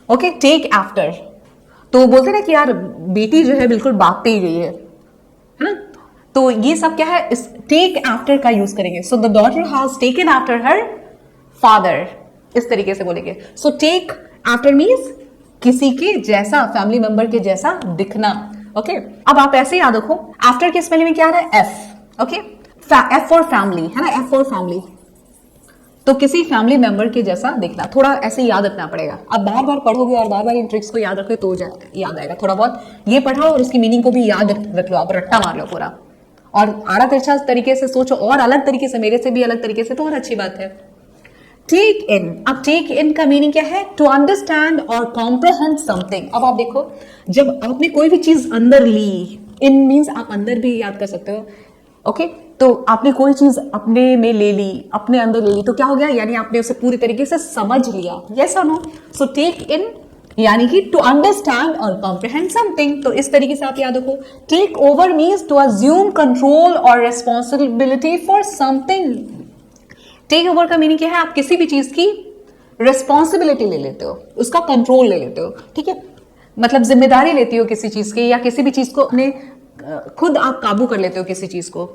Okay, take after. तो बोलते ना कि यार बेटी जो है बिल्कुल बाप पे ही गई है ना? तो ये सब क्या है? इस टेक आफ्टर का यूज करेंगे। So the daughter has taken after her father, इस तरीके से बोलेंगे। सो टेक आफ्टर मीन्स किसी के जैसा, फैमिली मेंबर के जैसा दिखना। ओके, अब आप ऐसे याद रखो, आफ्टर के स्पेलिंग में क्या आ रहा है? F. Okay, F for family है ना, एफ फॉर फैमिली। तो किसी फैमिली मेंबर के जैसा दिखना, थोड़ा ऐसे याद रखना पड़ेगा। आप बार बार पढ़ोगे और बार बार इन ट्रिक्स को याद रखोगे तो याद आएगा। थोड़ा बहुत ये पढ़ा और उसकी मीनिंग को भी याद रख लो, आप रट्टा मार लो पूरा, और आड़ा तिरछा तरीके से सोचो, और अलग तरीके से, मेरे से भी अलग तरीके से, तो और अच्छी बात है। टेक इन। अब टेक इन का मीनिंग क्या है? टू अंडरस्टैंड और कॉम्प्रहेंड समथिंग। अब आप देखो, जब आपने कोई भी चीज अंदर ली, इन मीन्स आप अंदर भी याद कर सकते हो। ओके, तो आपने कोई चीज अपने में ले ली, अपने अंदर ले ली, तो क्या हो गया? यानी आपने उसे पूरी तरीके से समझ लिया। यस और नो? सो टेक इन यानी कि टू अंडरस्टैंड और कॉम्प्रहेंड समथिंग। तो इस तरीके से आप याद रखो। Take over means to assume control और responsibility for something. Take over का मीनिंग क्या है? आप किसी भी चीज की रिस्पॉन्सिबिलिटी ले लेते हो, उसका कंट्रोल ले लेते हो। ठीक है, मतलब जिम्मेदारी लेती हो किसी चीज की, या किसी भी चीज को अपने खुद आप काबू कर लेते हो किसी चीज को,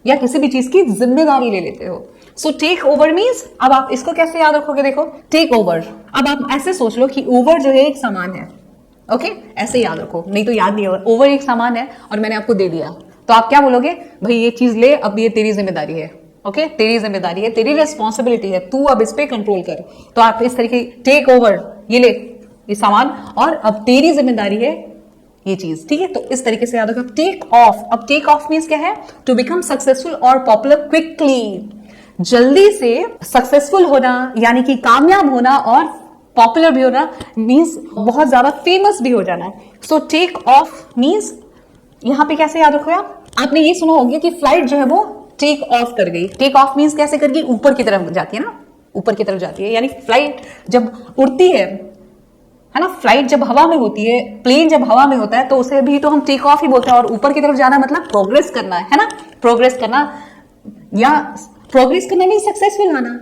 या किसी भी चीज की जिम्मेदारी ले लेते हो। सो टेक ओवर मीन्स, अब आप इसको कैसे याद रखोगे? देखो, टेक ओवर। अब आप ऐसे सोच लो कि ओवर जो है एक सामान है। ओके, ऐसे याद रखो, नहीं तो याद नहीं होगा। ओवर एक सामान है और मैंने आपको दे दिया, तो आप क्या बोलोगे? भाई ये चीज ले, अब ये तेरी जिम्मेदारी है। ओके, तेरी जिम्मेदारी है, तेरी रेस्पॉन्सिबिलिटी है, तू अब इस पे कंट्रोल कर। तो आप इस तरीके, टेक ओवर, ये ले ये सामान, और अब तेरी जिम्मेदारी है ये चीज। ठीक है, तो इस तरीके से याद रखो। Take off. अब टेक ऑफ मीन्स क्या है? टू बिकम सक्सेसफुल और पॉपुलर क्विकली। जल्दी से सक्सेसफुल होना, यानी कि कामयाब होना, और पॉपुलर भी होना मीन्स बहुत ज्यादा फेमस भी हो जाना। सो टेक ऑफ मीन्स यहां पे कैसे याद रखो आप? आपने ये सुना होगा कि फ्लाइट जो है वो टेक ऑफ कर गई। टेक ऑफ मीन्स कैसे कर गई? ऊपर की तरफ जाती है ना, ऊपर की तरफ जाती है। यानी फ्लाइट जब उड़ती है ना, फ्लाइट जब हवा में होती है, प्लेन जब हवा में होता है, तो उसे भी तो हम टेक ऑफ ही बोलते हैं। और ऊपर की तरफ जाना मतलब प्रोग्रेस करना है ना, प्रोग्रेस करना, या प्रोग्रेस करना मीन सक्सेसफुल होना।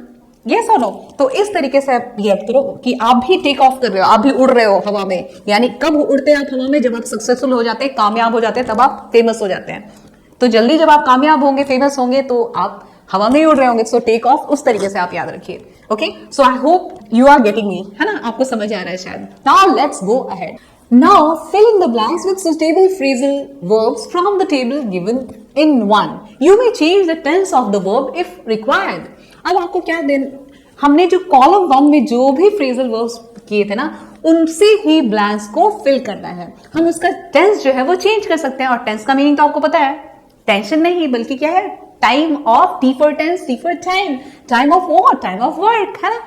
यस और नो? तो इस तरीके से आप याद करो कि आप भी टेक ऑफ कर रहे हो, आप भी उड़ रहे हो हवा में। यानी कब उड़ते हैं आप हवा में? जब आप सक्सेसफुल हो जाते हैं, कामयाब हो जाते हैं, तब आप फेमस हो जाते हैं। तो जल्दी जब आप कामयाब होंगे, फेमस होंगे, तो आप हवा में ही उड़ रहे होंगे। सो टेक ऑफ उस तरीके से आप याद रखिए। Okay, so I hope you are getting me, है ना? आपको समझ आ रहा है शायद। Now let's go ahead. Now fill in the blanks with suitable phrasal verbs from the table given in one. You may change the tense of the verb if required. अब आपको क्या हमने जो कॉलम 1 में जो भी फ्रेजल वर्ब्स किए थे ना, उनसे ही ब्लैंक्स को फिल करना है। हम उसका टेंस जो है वो चेंज कर सकते हैं, और टेंस का मीनिंग तो आपको पता है, टेंशन नहीं बल्कि क्या है? Time off, T for tense, T for time, time off what? Time off work, है ना?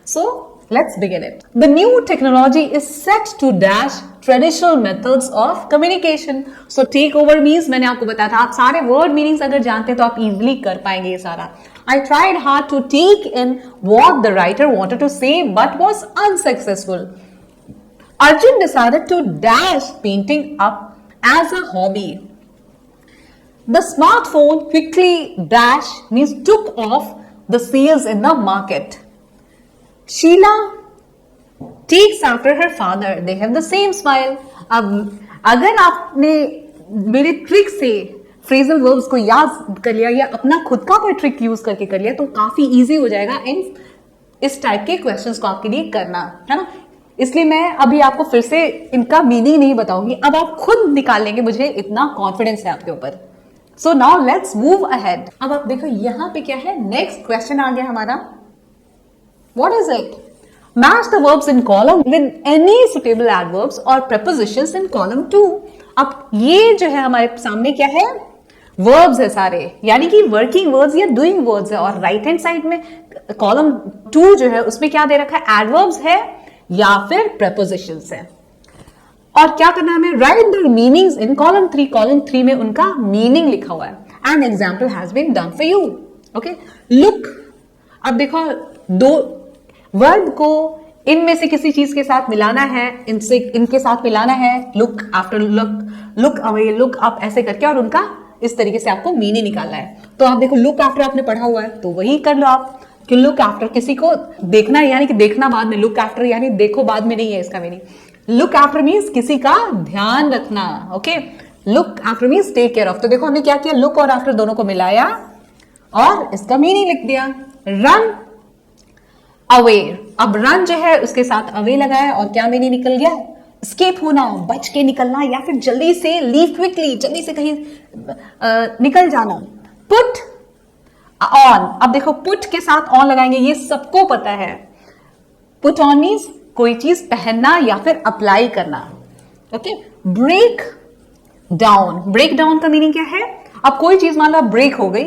So let's begin it. The new technology is set to dash traditional methods of communication. So take over means मैंने आपको बताया था, आप सारे word meanings अगर जानते हैं तो आप इजिली कर पाएंगे ये सारा। I tried hard to take in what the writer wanted to say but was unsuccessful. Arjun decided to dash painting up as a hobby. The smartphone quickly dash means took off the sales in the market. Sheila takes after her father. They have the same smile. अब अगर आपने मेरे trick से phrasal verbs को याद कर लिया, या अपना खुद का कोई ट्रिक यूज करके कर लिया, तो काफी इजी हो जाएगा इन इस टाइप के क्वेश्चंस को आपके लिए करना, है ना? इसलिए मैं अभी आपको फिर से इनका मीनिंग नहीं बताऊंगी, अब आप खुद निकाल लेंगे, मुझे इतना कॉन्फिडेंस है आपके ऊपर। So now let's move ahead. अब आप देखो यहाँ पे क्या है, नेक्स्ट क्वेश्चन आ गया हमारा। What is it? Match the verbs in column with any suitable adverbs और prepositions इन कॉलम 2। अब ये जो है हमारे सामने क्या है? वर्ब्स है सारे, यानी कि वर्किंग वर्ड्स या डूइंग वर्ड्स है, और राइट हैंड साइड में कॉलम 2 जो है उसमें क्या दे रखा है? एडवर्ब्स है या फिर prepositions है। और क्या करना है हमें? Write the meanings in column 3। Column 3 में उनका मीनिंग लिखा हुआ है। An example has been done for you. Okay, look. अब देखो, दो वर्ब को इनमें से किसी चीज के साथ मिलाना है, इनसे इनके साथ मिलाना है, look after look, look away, look up, ऐसे करके और उनका इस तरीके से आपको मीनिंग निकालना है। तो आप देखो लुक आफ्टर आपने पढ़ा हुआ है तो वही कर लो आप कि लुक आफ्टर किसी को देखना है, यानी कि देखना बाद में, लुक आफ्टर यानी देखो बाद में नहीं है इसका मीनिंग। लुक आफ्टर मीन्स किसी का ध्यान रखना, okay. Look after means take care of. तो देखो हमने क्या किया, लुक और आफ्टर दोनों को मिलाया और इसका मीनिंग लिख दिया। रन अवे, अब रन जो है उसके साथ अवे लगाया और क्या मीनिंग निकल गया, स्केप होना, बच के निकलना, या फिर जल्दी से लीव क्विकली, जल्दी से कहीं निकल जाना। पुट ऑन, अब देखो पुट के साथ ऑन लगाएंगे, ये सबको पता है। पुट ऑन मीन्स कोई चीज पहनना या फिर अप्लाई करना, okay. Break down, break down का मीनिंग क्या है, अब कोई चीज मान लो ब्रेक हो गई,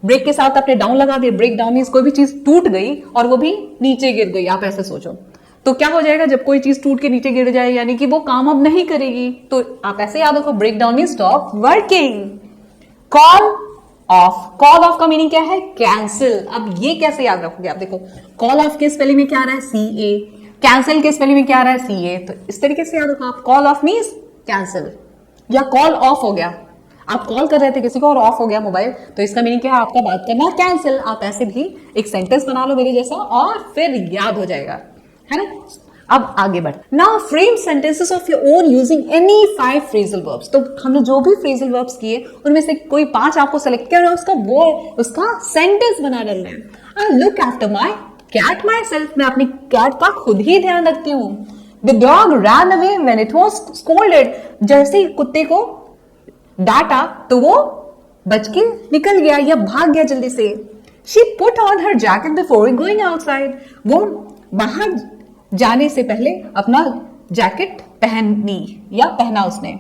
ब्रेक के साथ आपने डाउन लगा दिया, ब्रेक डाउन मीन्स कोई भी चीज टूट गई और वो भी नीचे गिर गई, आप ऐसे सोचो। तो क्या हो जाएगा जब कोई चीज टूट के नीचे गिर जाए, यानी कि वो काम अब नहीं करेगी, तो आप ऐसे याद रखो, break down means stop working. Call off, call off का मीनिंग क्या है, कैंसिल। अब ये कैसे याद रखोगे, आप देखो कॉल ऑफ के स्पेलिंग में क्या आ रहा है, सी ए, कैंसिल के स्पेलिंग में क्या आ रहा है, सी ए, तो इस तरीके से याद रखो आप, कॉल ऑफ मीन्स कैंसिल, या कॉल ऑफ हो गया, आप कॉल कर रहे थे किसी को और ऑफ हो गया मोबाइल, तो इसका मीनिंग क्या है, आपका बात करना कैंसिल। आप ऐसे भी एक सेंटेंस बना लो मेरे जैसा और फिर याद हो जाएगा, है ना। अब आगे बढ़, now frame sentences of your own using any 5 phrasal verbs. तो हमने जो भी फ्रेजल वर्ब्स किए उनमें से कोई 5 आपको सेलेक्ट किया और उसका सेंटेंस बना डालना है। I look after my cat myself, मैं अपनी कैट का खुद ही ध्यान रखती हूँ। The dog ran away when it was scolded, जैसे ही कुत्ते को डांटा तो वो बच के निकल गया या भाग गया जल्दी से। She put on her jacket before going outside, वो बाहर जाने से पहले अपना जैकेट पहनी या पहना उसने।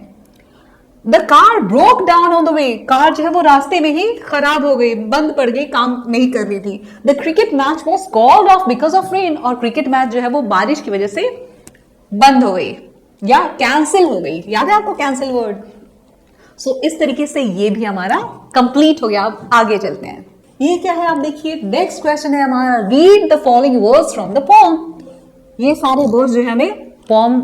The car broke down on the way, car जो है वो रास्ते में ही खराब हो गई, बंद पड़ गई, काम नहीं कर रही थी। The cricket match was called off because of rain, और क्रिकेट मैच जो है वो बारिश की वजह से बंद हो गई या कैंसिल हो गई। याद है आपको कैंसिल वर्ड। सो इस तरीके से ये भी हमारा कंप्लीट हो गया। अब आगे चलते हैं, ये क्या है आप देखिए, नेक्स्ट क्वेश्चन है हमारा, read the following words from the pome. ये सारे वर्ड्स जो है हमें पोम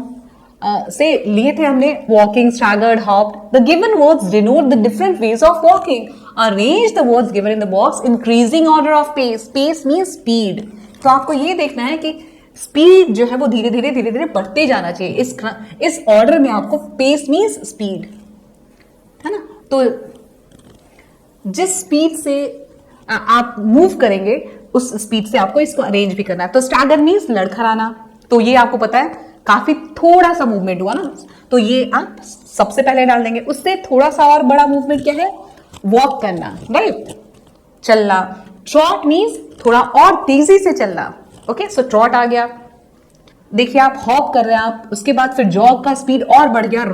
से लिए थे हमने, walking, staggered, hopped. The given words denote the different ways of walking. Arrange the words given in the box increasing order of pace. Pace means speed. तो आपको ये देखना है कि स्पीड जो है वो धीरे धीरे बढ़ते जाना चाहिए। इस ऑर्डर में आपको पेस मींस स्पीड, है ना। तो जिस स्पीड से आप मूव करेंगे उस स्पीड से आपको इसको अरेंज भी करना है। तो स्टैगर मींस लड़खड़ाना, तो ये आपको पता है काफी थोड़ा सा मूवमेंट हुआ ना, तो ये आप सबसे पहले डाल देंगे। उससे थोड़ा सा और बड़ा मूवमेंट क्या है, वॉक करना, राइट, चलना। ट्रॉट मींस थोड़ा और तेजी से चलना, ओके। सो ट्रॉट आ गया। देखिए आप हॉप कर रहे हैं आप, उसके बाद फिर जॉग का स्पीड और बढ़ गया।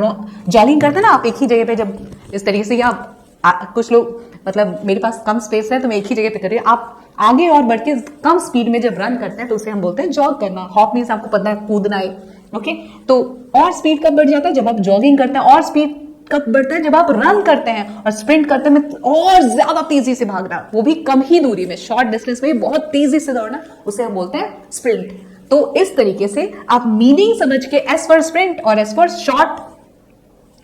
जॉगिंग करते हैं ना आप एक ही जगह पे, जब इस तरीके से, या कुछ लोग मतलब मेरे पास कम स्पेस है तो मैं एक ही जगह पे कर रही हूँ, आप आगे और बढ़ के कम स्पीड में जब रन करते हैं तो उसे हम बोलते हैं जॉग करना। हॉप मीन्स आपको पता है कूदना है, ओके। तो और स्पीड कब बढ़ जाता है, जब आप जॉगिंग करते हैं, और स्पीड कब बढ़ता है, जब आप रन करते हैं। और स्प्रिंट करते में और ज्यादा तेजी से भागना, वो भी कम ही दूरी में, शॉर्ट डिस्टेंस में बहुत तेजी से दौड़ना, उसे हम बोलते हैं स्प्रिंट। तो इस तरीके से आप मीनिंग समझ के, एस फॉर स्प्रिंट और एस फॉर शॉर्ट,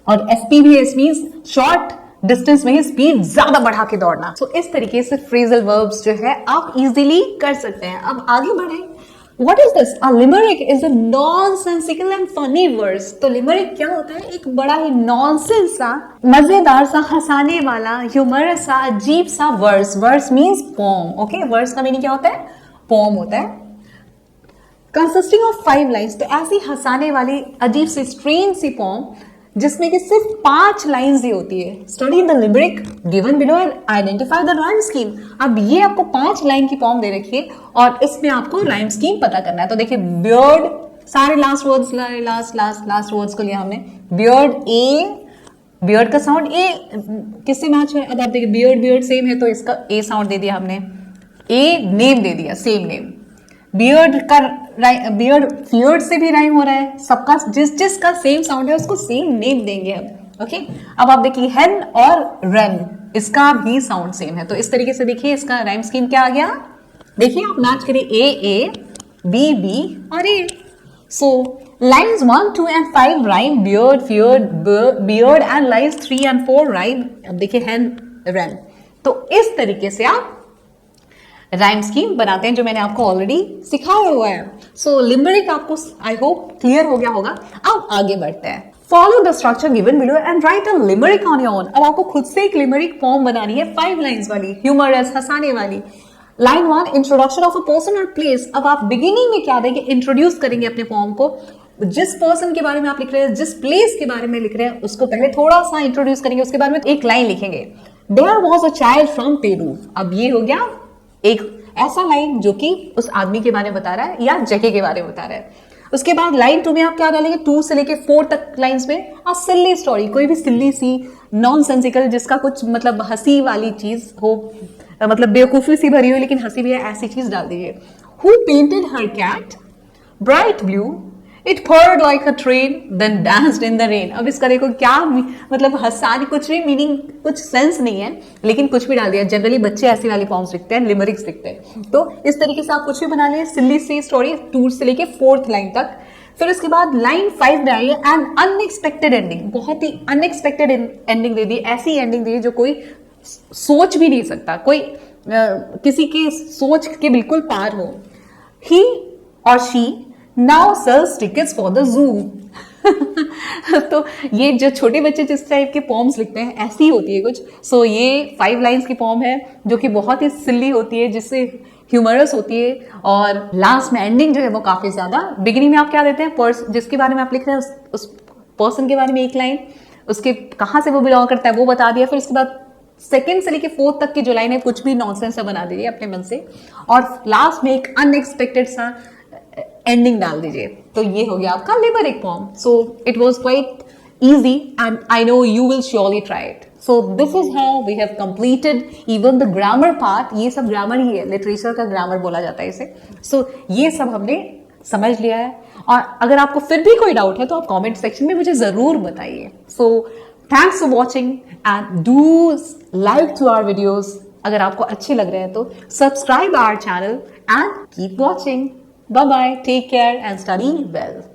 और एसपीवीएस मींस शॉर्ट डिस्टेंस में ही स्पीड ज्यादा बढ़ा के दौड़ना। तो इस तरीके से फ्रेजल वर्ब्स जो है आप इजीली कर सकते हैं। अब आगे बढ़े, What is this? A limerick is a nonsensical and funny verse. तो limerick क्या होता है, एक बड़ा ही नॉनसेंस सा, मजेदार सा, हंसाने वाला, ह्यूमरस सा, अजीब सा verse. Verse means poem, okay. Verse का मीनिंग क्या होता है, पोम होता है। कंसिस्टिंग ऑफ 5 लाइन्स, तो ऐसी हंसाने वाली अजीब सी स्ट्रेन सी पोम जिसमें कि सिर्फ 5 लाइन्स ही होती है। Study the limerick given below and identify the rhyme scheme. अब ये आपको 5 लाइन की पोम दे रखी है और इसमें आपको राइम स्कीम पता करना है। तो देखिए बियर्ड, सारे लास्ट वर्ड्स लास्ट वर्ड्स को लिया हमने। बियर्ड, ए, बियर्ड का साउंड ए किससे मैच है, अब आप देखिए बियर्ड सेम है तो इसका ए साउंड दे दिया हमने। ए नेम दे दिया, सेम नेम। बियर्ड का बियर्ड फियर्ड से भी राइम हो रहा है, सबका जिसका सेम साउंड है उसको सेम नेम देंगे हम, ओके। अब आप देखिए हेन और रन, इसका भी साउंड सेम है। तो इस तरीके से देखिए इसका राइम स्कीम क्या आ गया, देखिए आप मैच करिए ए B, B or A. So lines 1, 2 and 5 rhyme beard, feared, beard and lines 3 and 4 rhyme. अब देखिए hen, ran. तो इस तरीके से आप राइम स्कीम बनाते हैं जो मैंने आपको ऑलरेडी सिखाया हुआ है. सो लिमरिक आपको आई होप क्लियर हो गया होगा. अब आगे बढ़ते हैं. Follow the structure given below and right a limerick on your own. अब आपको खुद से एक लिमरिक फॉर्म बनानी है 5 लाइंस वाली, ह्यूमरस, हंसाने वाली. Line 1 introduction of a person और प्लेस. अब आप बिगिनिंग में क्या देंगे, इंट्रोड्यूस करेंगे अपने फॉर्म को. जिस पर्सन के बारे में आप लिख रहे हैं, जिस प्लेस के बारे में लिख रहे हैं, उसको पहले थोड़ा सा इंट्रोड्यूस करेंगे, उसके बाद में एक लाइन लिखेंगे. There was a child from Peru. अब ये हो गया एक ऐसा लाइन जो कि उस आदमी के बारे में बता रहा है या जगह के बारे में बता रहा है. उसके बाद लाइन 2 में आप क्या डालेंगे, 2 से लेके 4 तक लाइंस में आ सिल्ली स्टोरी, कोई भी सिल्ली सी नॉनसेंसिकल जिसका कुछ मतलब हंसी वाली चीज हो, मतलब बेवकूफी सी भरी हुई लेकिन हंसी भी है, ऐसी चीज डाल दीजिए. Who painted her cat bright blue, it purred like a train then danced in the rain. अब इसका देखो क्या मतलब हंसाने, कुछ भी मीनिंग, कुछ सेंस नहीं है लेकिन कुछ भी डाल दिया. जनरली बच्चे ऐसी वाली फॉर्म्स लिखते हैं, लिमरिक्स लिखते हैं. तो इस तरीके से आप कुछ भी बना लिए. सिल्ली सी स्टोरी 2 से लेके 4th लाइन तक. फिर उसके बाद लाइन 5 डालिए एंड अनएक्सपेक्टेड एंडिंग. बहुत ही अनएक्सपेक्टेड एंडिंग दे दी, ऐसी एंडिंग दे दी जो कोई सोच भी नहीं सकता, कोई किसी के सोच के बिल्कुल पार हो. ही और she now sells tickets for the zoo. तो ये जो छोटे बच्चे जिस टाइप के पॉम्स लिखते हैं ऐसी होती है कुछ. सो ये 5 लाइंस की पॉम है जो कि बहुत ही सिल्ली होती है, जिससे ह्यूमरस होती है, और लास्ट में एंडिंग जो है वो काफी ज्यादा. बिगिनिंग में आप क्या देते हैं, जिसके बारे में आप लिख रहे हैं उस पर्सन के बारे में एक लाइन, उसके कहाँ से वो बिलोंग करता है वो बता दिया. फिर उसके बाद 2nd से लेके 4th तक की जो लाइन है कुछ भी नॉनसेंस सा बना दीजिए अपने मन से, और लास्ट में एक अनएक्सपेक्टेड सा एंडिंग डाल दीजिए. तो ये हो गया आपका limerick form. So it was quite easy and I know you will surely try it. So this is how we have completed even the grammar part. ये सब ग्रामर ही है, लिटरेचर का ग्रामर बोला जाता है इसे. So ये सब हमने समझ लिया है, और अगर आपको फिर भी कोई डाउट है तो आप कमेंट सेक्शन में मुझे जरूर बताइए. So thanks for watching and do like to our videos. अगर आपको अच्छे लग रहे हैं तो subscribe our channel and keep watching. Bye bye, take care and study well.